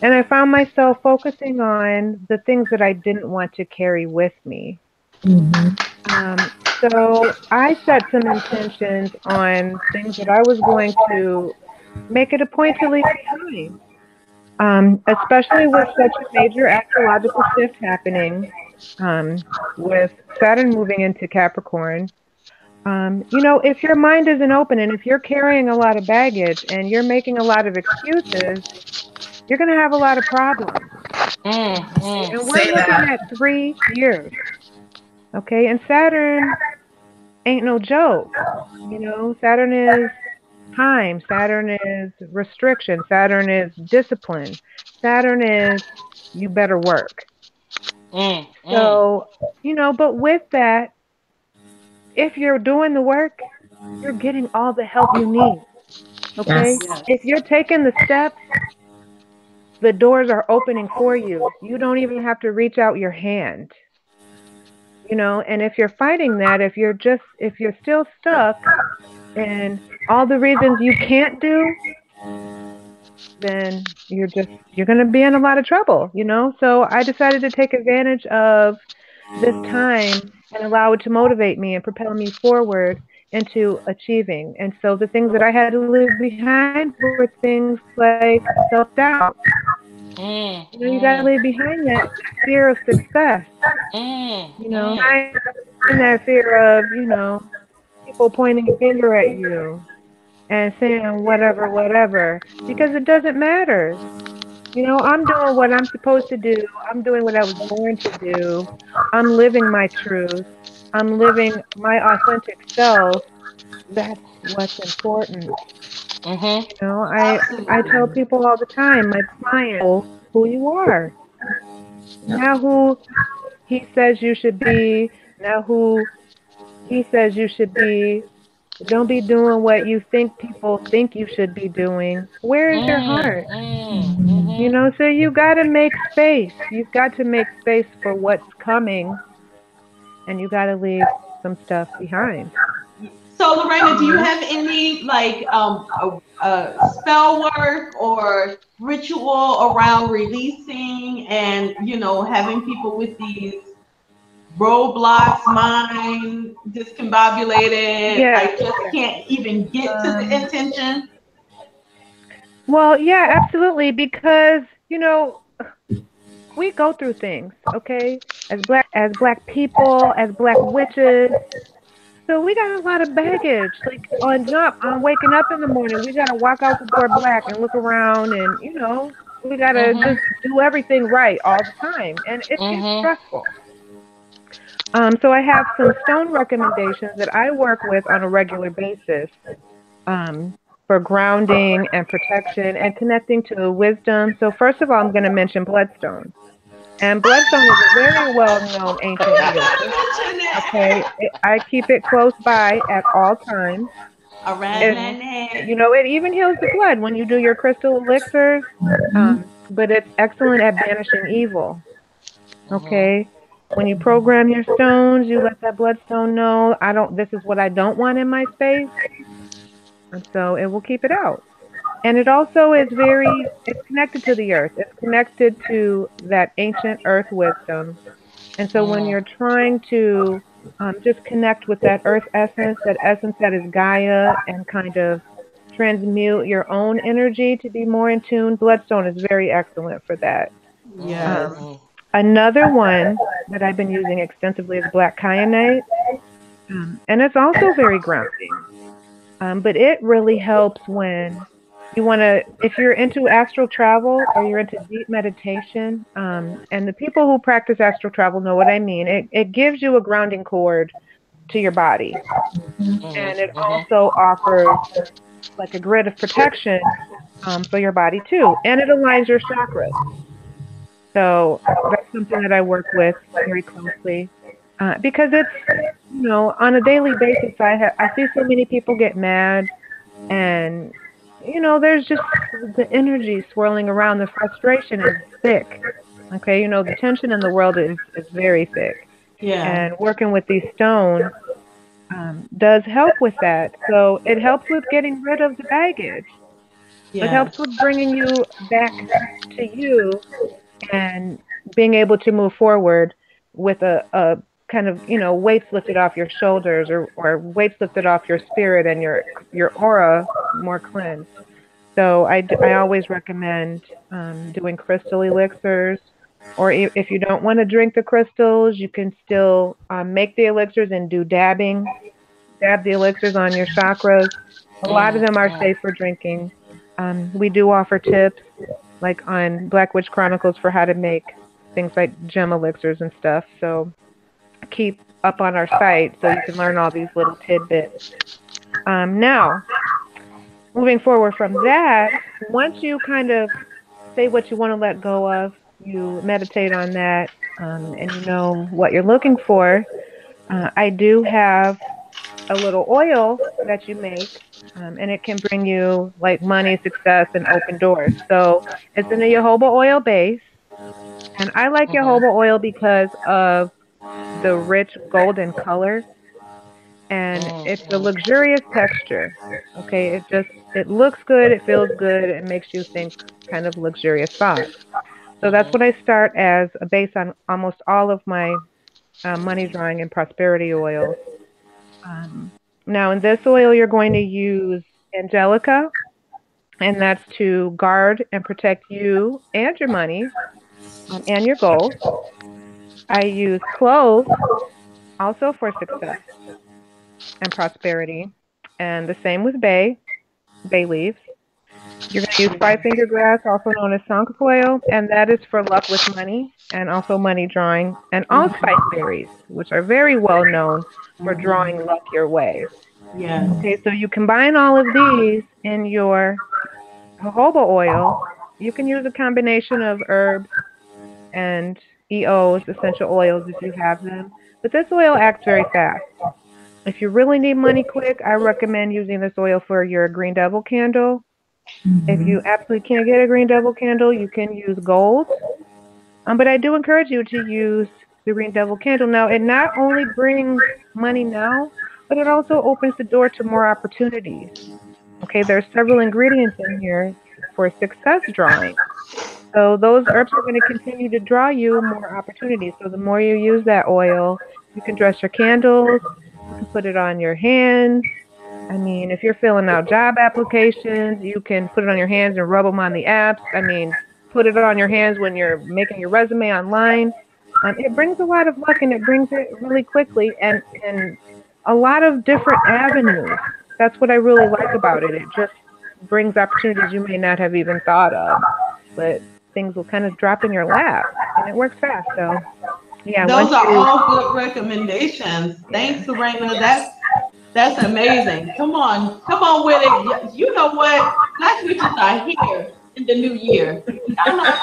And I found myself focusing on the things that I didn't want to carry with me. Mhm. Um, so I set some intentions on things that I was going to make it a point to leave behind, especially with such a major astrological shift happening, um, with Saturn moving into Capricorn. If your mind isn't open and if you're carrying a lot of baggage and you're making a lot of excuses, you're going to have a lot of problems. Okay? Mm. And we're Say looking that. at 3 years. Okay. And Saturn ain't no joke. Saturn is time. Saturn is restriction. Saturn is discipline. Saturn is you better work. Mm. So, but with that, if you're doing the work, you're getting all the help you need. Okay? Yes. Yes. If you're taking the steps, the doors are opening for you. You don't even have to reach out your hand. And if you're fighting that, if you're still stuck and all the reasons you can't do, then you're going to be in a lot of trouble. So I decided to take advantage of this time and allow it to motivate me and propel me forward into achieving. And so the things that I had to leave behind were things like self-doubt. Mm. You got to leave behind that fear of success, Mm. Mm. behind that fear of, people pointing a finger at you and saying whatever, whatever, because it doesn't matter. I'm doing what I'm supposed to do. I'm doing what I was born to do. I'm living my truth. I'm living my authentic self. That's what's important. Mhm. You know, I tell Absolutely. people all the time, my clients, who you are, Yep. now who he says you should be, now who he says you should be. Don't be doing what you think people think you should be doing. Where is your heart? You Mhm. know, so you got to make space. You've got to make space for what's coming, and you got to leave some stuff behind. So, Lorena, You do you know? have any like spell work or ritual around releasing and having people with these roadblocks, mind discombobulated, Yes. like just can't even get to the Um, intention? well, yeah, absolutely. Because we go through things, okay? As black people, as black witches. So we got a lot of baggage. Like on waking up in the morning, we gotta walk out the door black and look around, and we gotta Mhm. just do everything right all the time, and it gets Mhm. stressful. So I have some stone recommendations that I work with on a regular basis, for grounding and protection and connecting to wisdom. So first of all, I'm going to mention bloodstone. And bloodstone is a very well-known ancient You healer. gotta mention Okay, it I keep it close by at all times. around It, my Mhm. neck. it even heals the blood when you do your crystal elixirs. But it's excellent at banishing evil. Mhm. Okay, when you program your stones, you let that bloodstone know, I don't. This is what I don't want in my space, and so it will keep it out. And it also is it's connected to the earth. It's connected to that ancient earth wisdom. And so when Mhm. you're trying to just connect with that earth essence, that is Gaia, and kind of transmute your own energy to be more in tune, bloodstone is very excellent for that. Yes. Um, Another one that I've been using extensively is black kyanite, and it's also very grounding. But it really helps when you want to, if you're into astral travel or you're into deep meditation, and the people who practice astral travel know what I mean. It gives you a grounding cord to your body, and it Mhm. also offers like a grid of protection, for your body too, and it aligns your chakras. So that's something that I work with very closely, because it's on a daily basis I see so many people get mad, and there's just the energy swirling around. The frustration is thick. Okay, the tension in the world is very thick, Yeah. and working with these stones does help with that. So it helps with getting rid of the baggage. It Yes. helps with bringing you back to you, and being able to move forward with a kind of weights lifted off your shoulders, or weights lifted off your spirit, and your aura more cleansed. So I always recommend doing crystal elixirs, or if you don't want to drink the crystals, you can still make the elixirs and do dabbing. Dab the elixirs on your chakras. A lot of them are safe for drinking. We do offer tips, like on Black Witch Chronicles, for how to make things like gem elixirs and stuff. So keep up on our site so you can learn all these little tidbits. Now, moving forward from that, once you kind of say what you want to let go of, you meditate on that, and you know what you're looking for. I do have a little oil that you make, and it can bring you like money, success, and open doors. So it's in a jojoba oil base, and I like jojoba oil because of the rich golden color, and it's a luxurious texture. Okay, it looks good, it feels good, it makes you think kind of luxurious thoughts. So that's what I start as a base on almost all of my money drawing and prosperity oils. Um, Now, in this oil, you're going to use angelica, and that's to guard and protect you and your money, and your goals. I use cloves, also for success and prosperity, and the same with bay leaves. You're going to use five finger grass, also known as cinquefoil, and that is for luck with money and also money drawing, and allspice berries, which are very well known for drawing luck your way. Yes. Okay, so you combine all of these in your jojoba oil. You can use a combination of herbs and EOs, essential oils, if you have them. But this oil acts very fast. If you really need money quick, I recommend using this oil for your green devil candle. If you absolutely can't get a green devil candle, you can use gold. But I do encourage you to use the green devil candle. Now, it not only brings money now, but it also opens the door to more opportunities. Okay, there's several ingredients in here for success drawing. So those herbs are going to continue to draw you more opportunities. So the more you use that oil, you can dress your candles, you can put it on your hands. I mean, if you're filling out job applications, you can put it on your hands and rub them on the apps. I mean, put it on your hands when you're making your resume online. It brings a lot of luck and it brings it really quickly and a lot of different avenues. That's what I really like about it. It just brings opportunities you may not have even thought of, but things will kind of drop in your lap and it works fast. So, yeah, Those once are you, all good recommendations. Thanks, Lorena. That's amazing. Come on with it. You know what? Black witches are here in the new year. Y'all not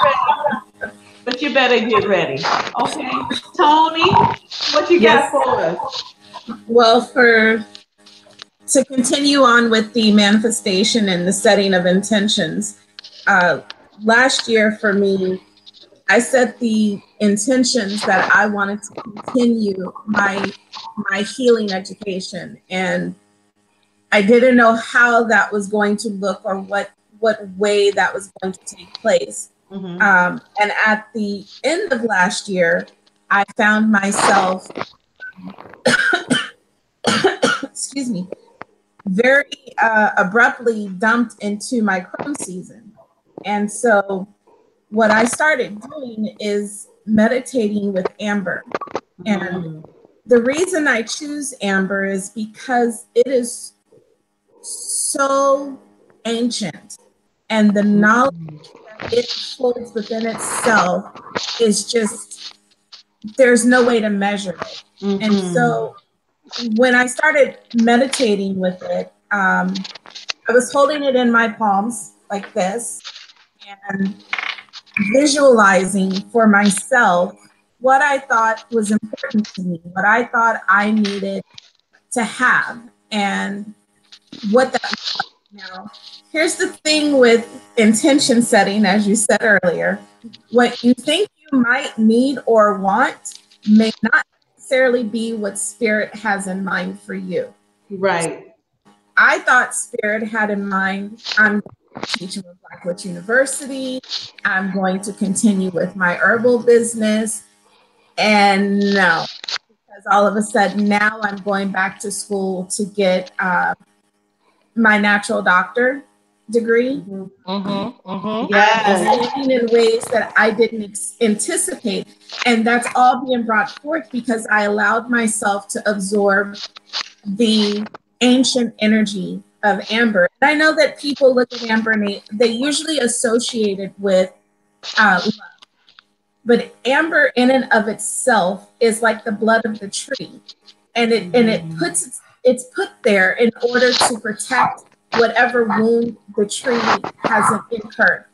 ready, but you better get ready. Okay, Tony, what you got Yes. for us? Well, to continue on with the manifestation and the setting of intentions, last year for me, I set the intentions that I wanted to continue my healing education, and I didn't know how that was going to look or what way that was going to take place. And at the end of last year, I found myself, excuse me, very abruptly dumped into my Chrome season. And so what I started doing is meditating with amber. And the reason I choose amber is because it is so ancient, and the knowledge that it holds within itself is just, there's no way to measure it. And so when I started meditating with it, I was holding it in my palms like this and visualizing for myself what I thought was important to me, what I thought I needed to have, and what that was like. Now, here's the thing with intention setting, as you said earlier, what you think you might need or want may not necessarily be what Spirit has in mind for you. Right. I thought Spirit had in mind, I'm teaching with Blackwood University, I'm going to continue with my herbal business, and no, because all of a sudden now I'm going back to school to get my natural doctor degree. Yes. Living in ways that I didn't anticipate, and that's all being brought forth because I allowed myself to absorb the ancient energy of amber. And I know that people look at amber and they usually associate it with love. But amber in and of itself is like the blood of the tree. And it's put there in order to protect whatever wound the tree hasn't incurred.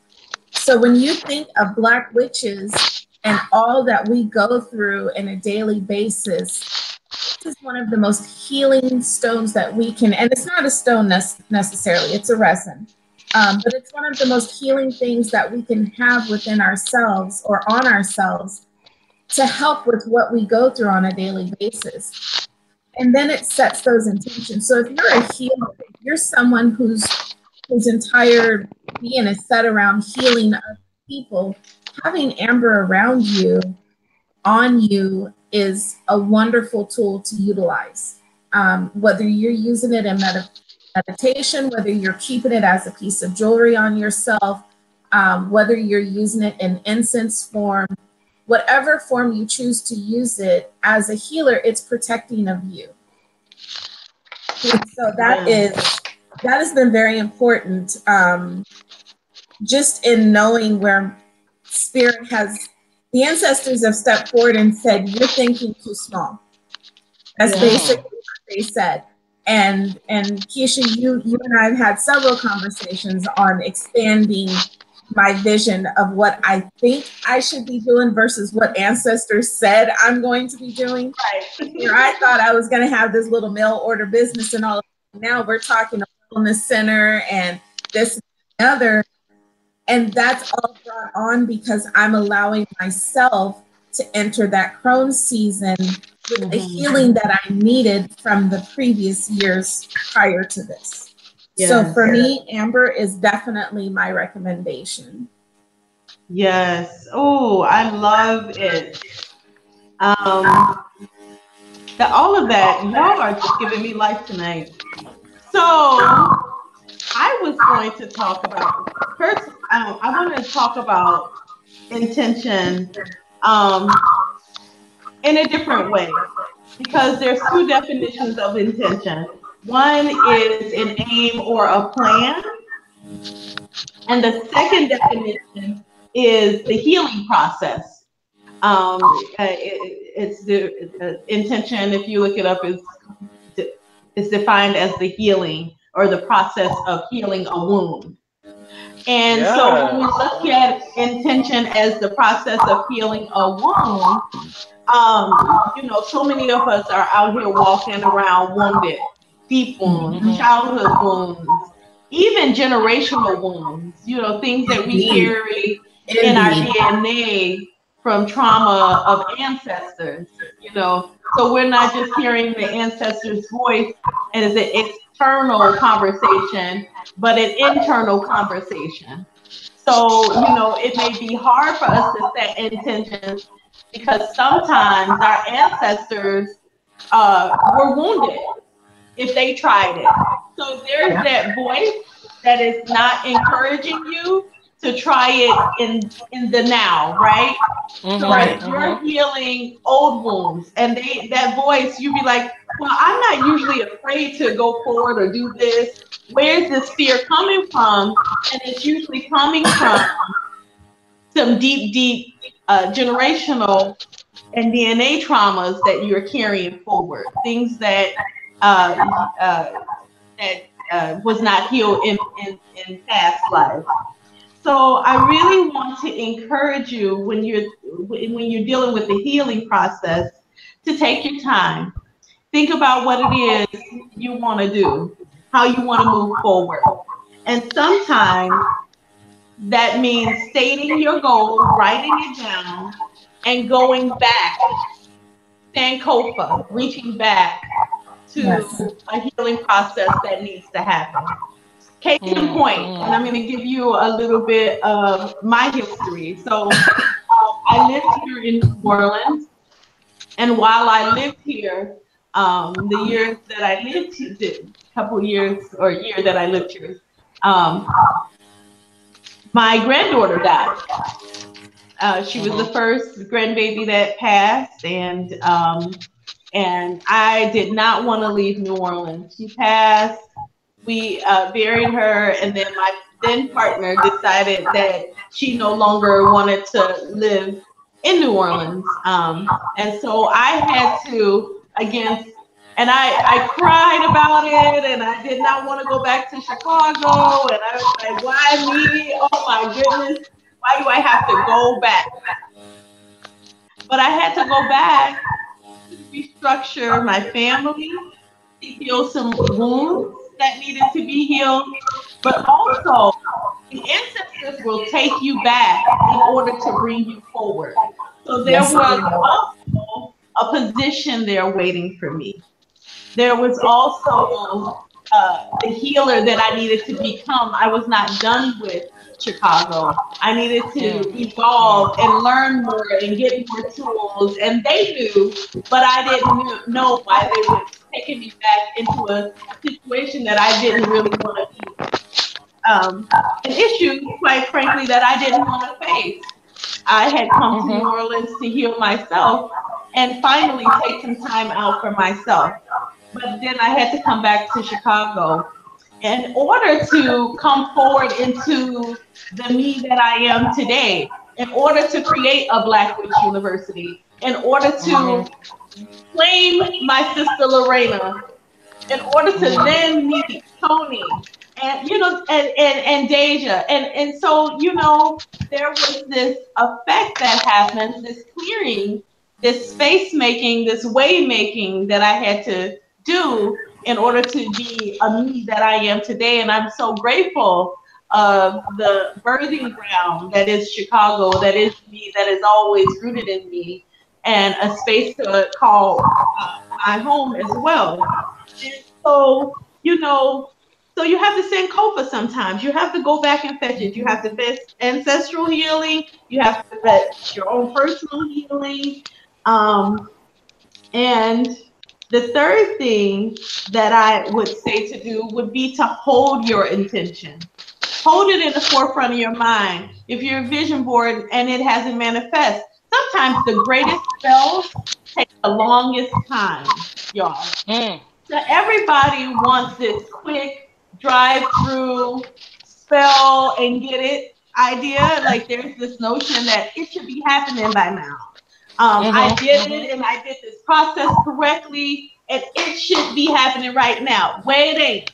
So when you think of Black witches and all that we go through on a daily basis, this is one of the most healing stones that we can, and it's not a stone necessarily, it's a resin. But it's one of the most healing things that we can have within ourselves or on ourselves to help with what we go through on a daily basis. And then it sets those intentions. So if you're a healer, if you're someone whose entire being is set around healing other people, having amber around you, on you, is a wonderful tool to utilize. Whether you're using it in meditation, whether you're keeping it as a piece of jewelry on yourself, whether you're using it in incense form, whatever form you choose to use it, as a healer, it's protecting of you. And so that has been very important, just in knowing where Spirit has, the ancestors have stepped forward and said, you're thinking too small. That's basically what they said. And Keesha, you and I have had several conversations on expanding my vision of what I think I should be doing versus what ancestors said I'm going to be doing. Right. Where I thought I was going to have this little mail order business and all. Now we're talking a wellness center and this and the other. And that's all brought on because I'm allowing myself to enter that crone season with the healing that I needed from the previous years prior to this. Yes. So for me, Amber is definitely my recommendation. Yes. Oh, I love it. All of that, y'all are just giving me life tonight. So I was going to talk about first. I want to talk about intention in a different way because there's two definitions of intention. One is an aim or a plan, and the second definition is the healing process. It's the intention. If you look it up, is defined as the healing or the process of healing a wound. And so when we look at intention as the process of healing a wound, so many of us are out here walking around wounded, deep wounds, childhood wounds, even generational wounds, things that we carry in our DNA from trauma of ancestors, So we're not just hearing the ancestors' voice as an external conversation, but an internal conversation. So, it may be hard for us to set intentions because sometimes our ancestors were wounded if they tried it. So there's that voice that is not encouraging you to try it in the now, right? So you're healing old wounds, and that voice, you be like, well, I'm not usually afraid to go forward or do this. Where's this fear coming from? And it's usually coming from some deep, generational and DNA traumas that you're carrying forward. Things that was not healed in past life. So I really want to encourage you when you're dealing with the healing process to take your time. Think about what it is you want to do, how you want to move forward. And sometimes that means stating your goal, writing it down, and going back, Sankofa, reaching back to a healing process that needs to happen. Case in point, and I'm going to give you a little bit of my history. So I lived here in New Orleans, and while I lived here, the years that I lived here, the couple years or year that I lived here, my granddaughter died. She was the first grandbaby that passed, and I did not want to leave New Orleans. She passed. We buried her, and then my then partner decided that she no longer wanted to live in New Orleans. And so I had to, and I cried about it, and I did not want to go back to Chicago, and I was like, why me? Oh my goodness, why do I have to go back? But I had to go back to restructure my family, to heal some wounds that needed to be healed, but also the ancestors will take you back in order to bring you forward. So there was also a position there waiting for me. There was also the healer that I needed to become. I was not done with Chicago. I needed to evolve and learn more and get more tools. And they knew, but I didn't know why they were taking me back into a situation that I didn't really want to be. An issue, quite frankly, that I didn't want to face. I had come to New Orleans to heal myself and finally take some time out for myself. But then I had to come back to Chicago in order to come forward into the me that I am today, in order to create a Black Witch University, in order to claim my sister Lorena in order to then meet Toni and and Deja. And so, there was this effect that happened, this clearing, this space making, this way making that I had to do in order to be a me that I am today. And I'm so grateful of the birthing ground that is Chicago, that is me, that is always rooted in me, and a space to call my home as well. And so, so you have to send Kofa sometimes. You have to go back and fetch it. You have to fetch ancestral healing. You have to fetch your own personal healing. And the third thing that I would say to do would be to hold your intention. Hold it in the forefront of your mind. If you're a vision board and it hasn't manifest, sometimes the greatest spells take the longest time, y'all. So everybody wants this quick drive-through spell and get it idea. Like there's this notion that it should be happening by now. I did it and I did this process correctly and it should be happening right now. Wait, it ain't.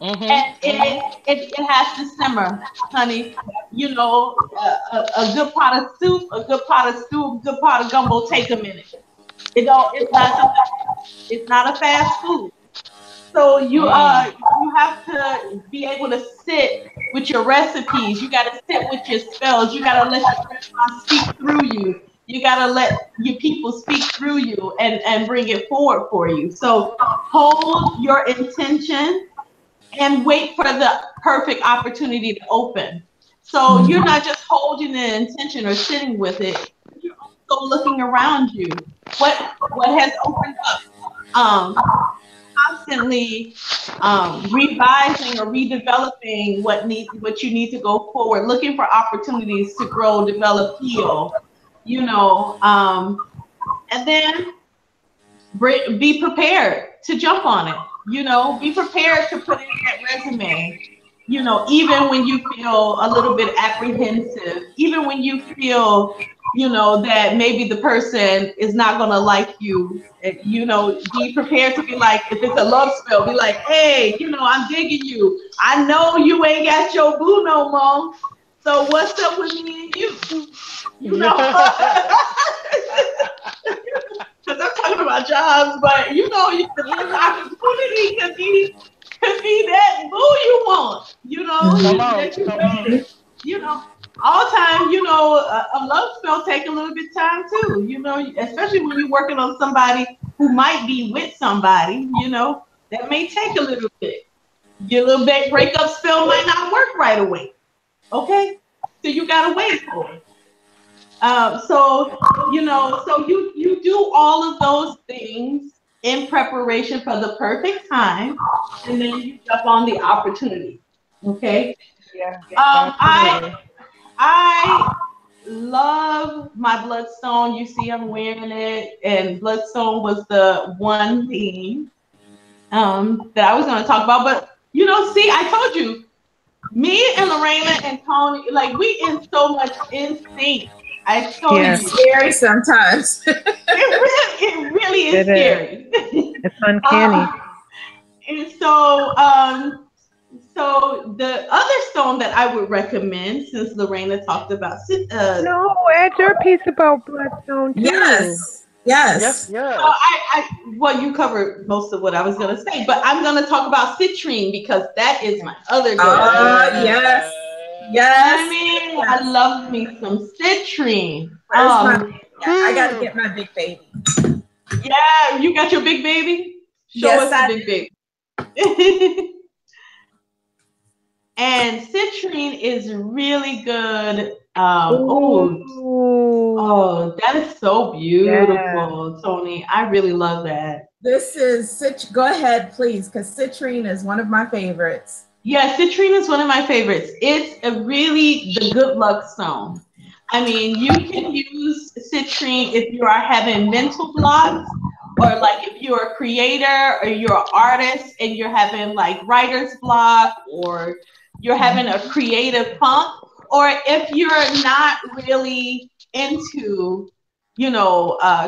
And it has to simmer, honey. A good pot of soup, a good pot of stew, a good pot of gumbo take a minute. It's not a fast food. So you have to be able to sit with your recipes. You got to sit with your spells. You got to let your grandma speak through you. You got to let your people speak through you and bring it forward for you. So hold your intention and wait for the perfect opportunity to open. So you're not just holding the intention or sitting with it. You're also looking around you. What has opened up? Constantly revising or redeveloping what you need to go forward. Looking for opportunities to grow, develop, heal. And then be prepared to jump on it. Be prepared to put in that resume. Even when you feel a little bit apprehensive, even when you feel, that maybe the person is not going to like you, be prepared to be like, if it's a love spell, be like, hey, I'm digging you. I know you ain't got your boo no more. So what's up with me and you? Because I'm talking about jobs, but the opportunity could be that boo you want, all the time, a love spell take a little bit of time too, especially when you're working on somebody who might be with somebody, that may take a little bit. Your little breakup spell might not work right away. Okay? So you gotta wait for it. So you do all of those things in preparation for the perfect time, and then you jump on the opportunity. Okay. Yeah. I love my bloodstone. You see, I'm wearing it, and bloodstone was the one thing that I was going to talk about. But see, I told you, me and Lorena and Toni, like we in so much in sync. I told you, scary sometimes. it really is scary. It's uncanny. And so the other stone that I would recommend, since Lorena talked about, no, add your piece about bloodstone too. Yes. Well, you covered most of what I was going to say, but I'm going to talk about citrine because that is my other good. Yes. I mean, I love me some citrine. I got to get my big baby. Yeah, you got your big baby? Show us the big baby. And citrine is really good. Oh, that is so beautiful, Toni. I really love that. This is go ahead, please, because citrine is one of my favorites. Yeah, citrine is one of my favorites. It's really the good luck stone. I mean, you can use citrine if you are having mental blocks, or like if you're a creator or you're an artist and you're having like writer's block, or you're having a creative funk, or if you're not really into,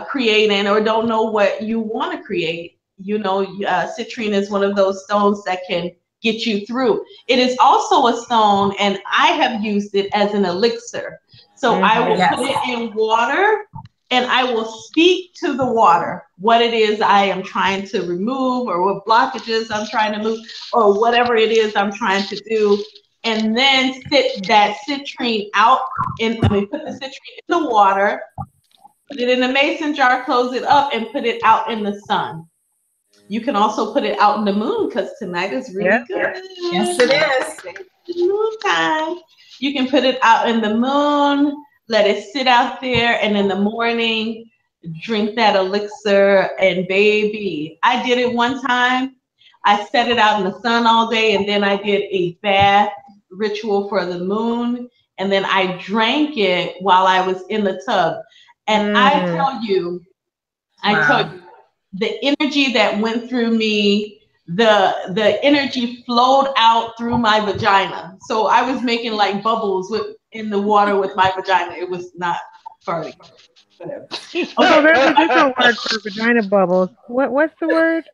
creating or don't know what you want to create. citrine is one of those stones that can get you through. It is also a stone, and I have used it as an elixir. So I will put it in water, and I will speak to the water what it is I am trying to remove, or what blockages I'm trying to move, or whatever it is I'm trying to do. And then sit that citrine out put the citrine in the water, put it in a mason jar, close it up, and put it out in the sun. You can also put it out in the moon, because tonight is really good. Yes, it is. Moon time. You can put it out in the moon, let it sit out there, and in the morning, drink that elixir. And baby, I did it one time. I set it out in the sun all day, and then I did a bath ritual for the moon, and then I drank it while I was in the tub. And I tell you, the energy that went through me, the energy flowed out through my vagina. So I was making like bubbles in the water with my vagina. It was not farting. Whatever. Oh, there's a different word for vagina bubbles. What's the word?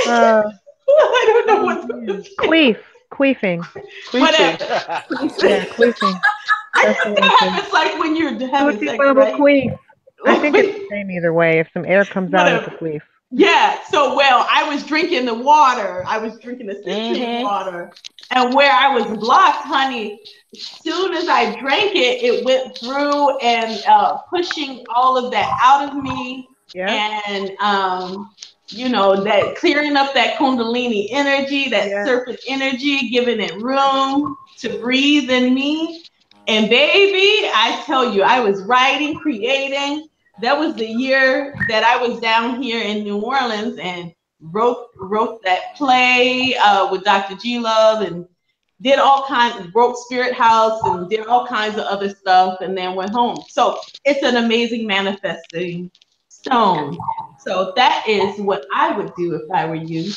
I don't know what the Queefing. Whatever. Yeah, queefing. It's like when you're having sex, right? Queef. I think it's the same either way. If some air comes out, it's a queef. Yeah. So, I was drinking the water. I was drinking the citrine water. And where I was blocked, honey, as soon as I drank it, it went through and pushing all of that out of me. Yeah. And, that clearing up that Kundalini energy, that serpent energy, giving it room to breathe in me. And baby, I tell you, I was writing, creating. That was the year that I was down here in New Orleans and wrote that play with Dr. G Love, and did all kinds, wrote Spirit House, and did all kinds of other stuff, and then went home. So it's an amazing manifesting stone. So that is what I would do if I were you.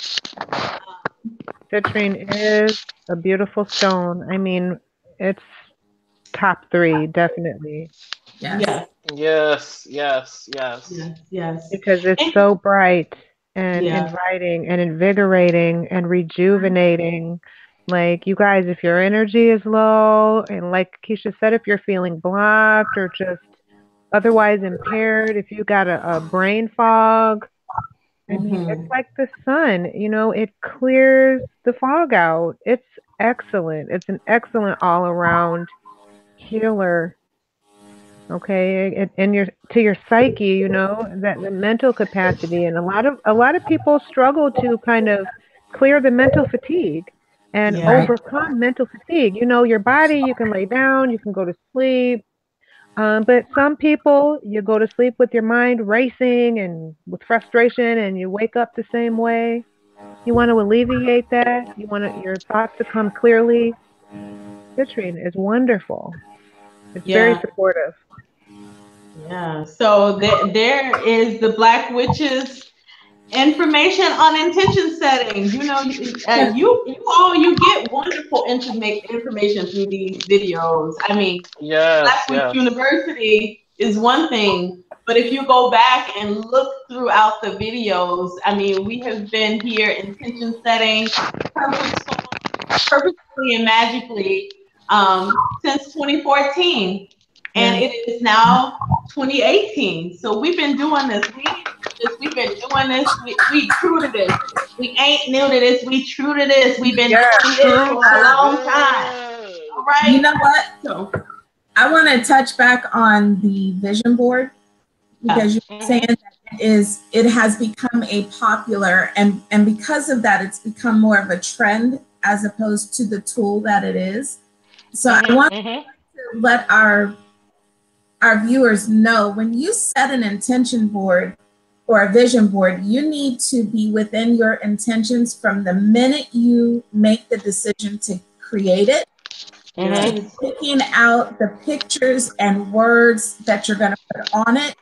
Citrine is a beautiful stone. I mean, it's top 3, definitely. Yes. Because it's so bright and inviting and invigorating and rejuvenating. Like, you guys, if your energy is low, and like Keesha said, if you're feeling blocked or just otherwise impaired, if you got a brain fog, I mean, it's like the sun, it clears the fog out. It's excellent. It's an excellent all-around healer. Okay, and to your psyche, that the mental capacity, and a lot of people struggle to kind of clear the mental fatigue and overcome mental fatigue. Your body, you can lay down, you can go to sleep, but some people, you go to sleep with your mind racing and with frustration, and you wake up the same way. You want to alleviate that. You want your thoughts to come clearly. Citrine is wonderful. It's very supportive. Yeah. So there is the Black Witches information on intention settings. You get wonderful information through these videos. I mean, Black Witch University is one thing, but if you go back and look throughout the videos, I mean, we have been here intention setting purposefully and magically since 2014. And it is now 2018. So we've been doing this. We've been doing this. We true to this. We ain't new to this. We true to this. We've been doing this for a long time. All right. You know what? So I want to touch back on the vision board, because you're saying that it has become a popular, and because of that, it's become more of a trend as opposed to the tool that it is. So I want to let our viewers know, when you set an intention board or a vision board, you need to be within your intentions from the minute you make the decision to create it, to picking out the pictures and words that you're going to put on it,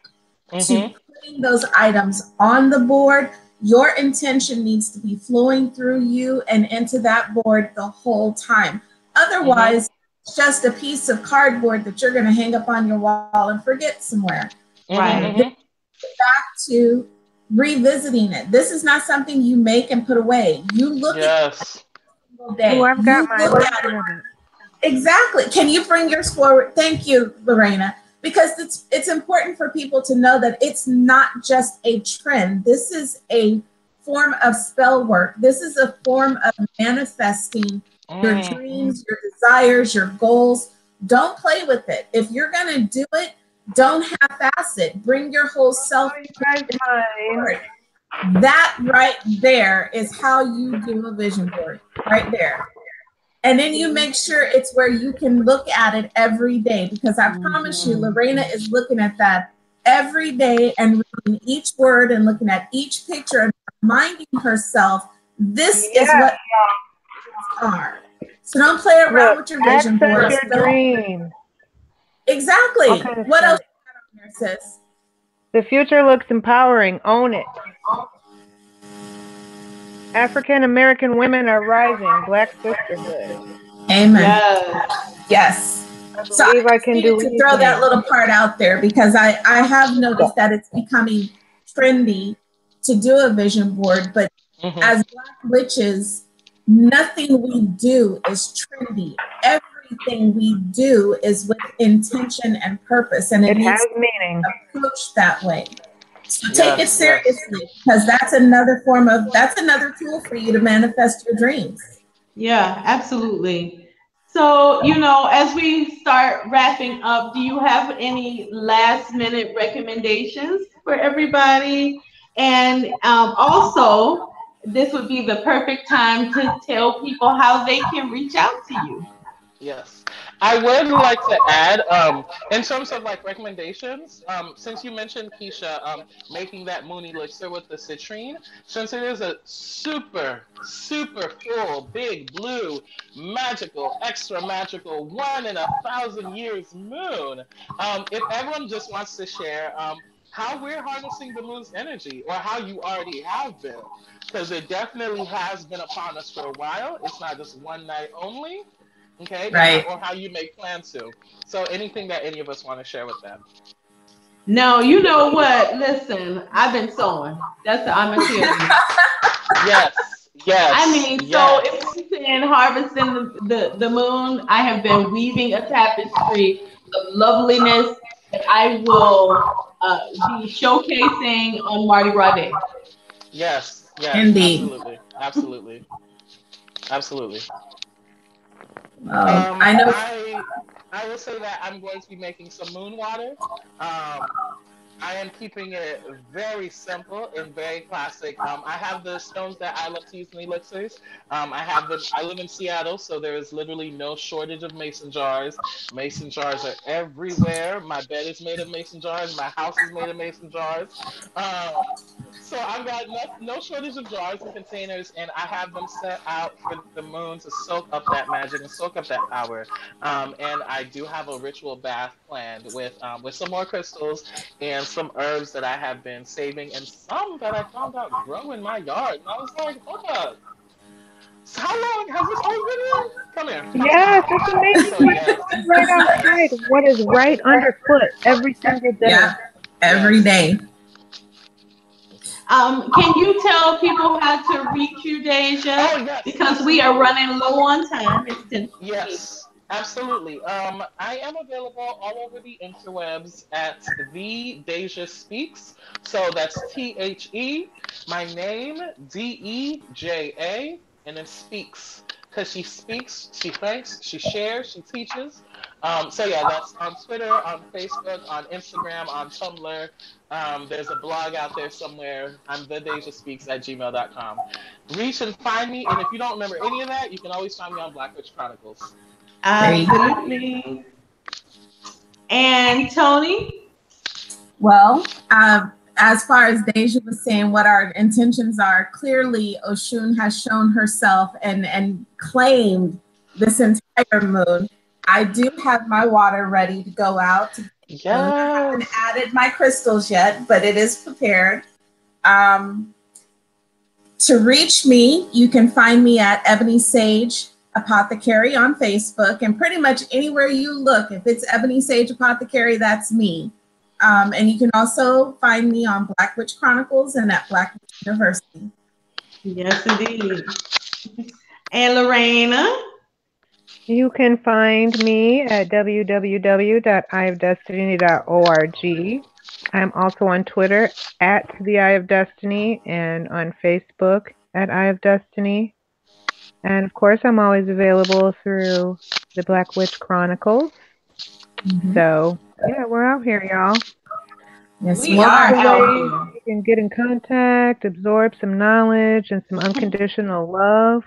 to putting those items on the board. Your intention needs to be flowing through you and into that board the whole time. Otherwise, it's just a piece of cardboard that you're going to hang up on your wall and forget somewhere. Right. Back to revisiting it. This is not something you make and put away. You look at it every day. Oh, I've got mine. Look at it. Exactly. Can you bring yours forward? Thank you, Lorena. Because it's important for people to know that it's not just a trend. This is a form of spell work. This is a form of manifesting your dreams, your desires, your goals. Don't play with it. If you're going to do it, don't half-ass it. Bring your whole self. That right there is how you do a vision board, right there. And then you make sure it's where you can look at it every day, because I promise you, Lorena is looking at that every day and reading each word and looking at each picture and reminding herself, this is what are. So don't play around with your vision board. Your dream. Exactly. What else you got on there, sis? The future looks empowering. Own it. African American women are rising. Black sisterhood. Amen. Yes. So I can do to throw that little part out there, because I have noticed that it's becoming trendy to do a vision board, but as Black witches, nothing we do is trendy. Everything we do is with intention and purpose, and it has meaning. Approached that way. So take it seriously, because that's another tool for you to manifest your dreams. Yeah, absolutely. So, as we start wrapping up, do you have any last minute recommendations for everybody? And also, this would be the perfect time to tell people how they can reach out to you. Yes. I would like to add, in terms of like recommendations, since you mentioned, Keesha, making that moon elixir with the citrine, since it is a super, super full, big, blue, magical, extra magical, 1 in 1,000 years moon, if everyone just wants to share how we're harnessing the moon's energy, or how you already have been, because it definitely has been upon us for a while. It's not just one night only. Okay, right. Or how you make plans to. So anything that any of us want to share with them. No, you know what? Listen, I've been sewing. I'm a kid. Yes. I mean, so if we're saying harvesting the moon, I have been weaving a tapestry of loveliness that I will be showcasing on Mardi Gras Day. Yes. Indeed. Absolutely. I know. I will say that I'm going to be making some moon water. I am keeping it very simple and very classic. I have the stones that I love to use in elixirs. I live in Seattle, so there is literally no shortage of mason jars. Mason jars are everywhere. My bed is made of mason jars. My house is made of mason jars. So I've got no shortage of jars and containers, and I have them set out for the moon to soak up that magic and soak up that power. And I do have a ritual bath planned with some more crystals and some herbs that I have been saving, and some that I found out grow in my yard. And I was like, hold up. So how long has this always been here? Come here. Yes, it's amazing. So, yes. Right outside, what is right underfoot every single day. Yeah, every day. Can you tell people how to reach you, Deja? Oh, yes. Because we are running low on time. Yes, absolutely. I am available all over the interwebs at the Deja Speaks. So that's THE, my name, DEJA, and then speaks. Because she speaks, she thinks, she shares, she teaches. So yeah, that's on Twitter, on Facebook, on Instagram, on Tumblr. There's a blog out there somewhere. I'm thedejaspeaks@gmail.com. Reach and find me, and if you don't remember any of that, you can always find me on Black Witch Chronicles. Absolutely. And Toni? Well, as far as Deja was saying, what our intentions are, clearly Oshun has shown herself and claimed this entire moon. I do have my water ready to go out. Yes. I haven't added my crystals yet, but it is prepared. To reach me, you can find me at Ebony Sage Apothecary on Facebook, and pretty much anywhere you look, if it's Ebony Sage Apothecary, that's me. And you can also find me on Black Witch Chronicles and at Black Witch University. Yes, indeed. And Lorena? You can find me at www.eyeofdestiny.org. I'm also on Twitter at the Eye of Destiny and on Facebook at Eye of Destiny. And of course, I'm always available through the Black Witch Chronicles. So, yeah, we're out here, y'all. Yes, We are out here. You can get in contact, absorb some knowledge and some unconditional love.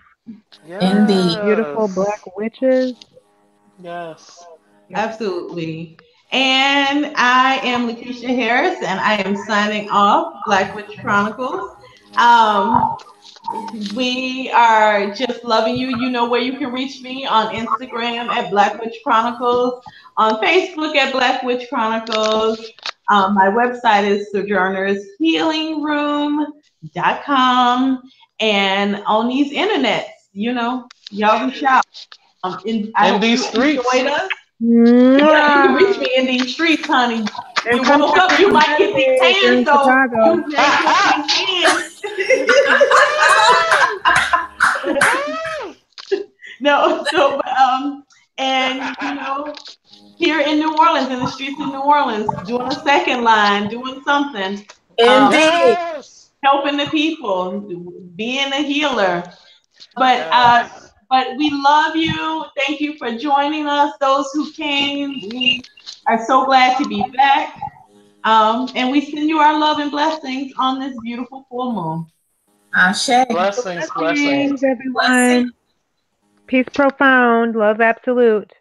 Indeed. Beautiful Black witches. Yes. Absolutely. And I am Keesha Harris, and I am signing off Black Witch Chronicles. We are just loving you. You know where you can reach me on Instagram at Black Witch Chronicles, on Facebook at Black Witch Chronicles. My website is sojournershealingroom.com. And on these internets, y'all reach out. I hope these you streets. enjoyed us. Yeah, you can reach me in these streets, honey. You woke up, you might get these hands, though. You might get these hands. No, so, and, here in New Orleans, in the streets of New Orleans, doing a second line, doing something. Indeed. Helping the people, being a healer. But we love you. Thank you for joining us. Those who came, we are so glad to be back. And we send you our love and blessings on this beautiful full moon. Ashe. Blessings, everyone. Peace profound, love absolute.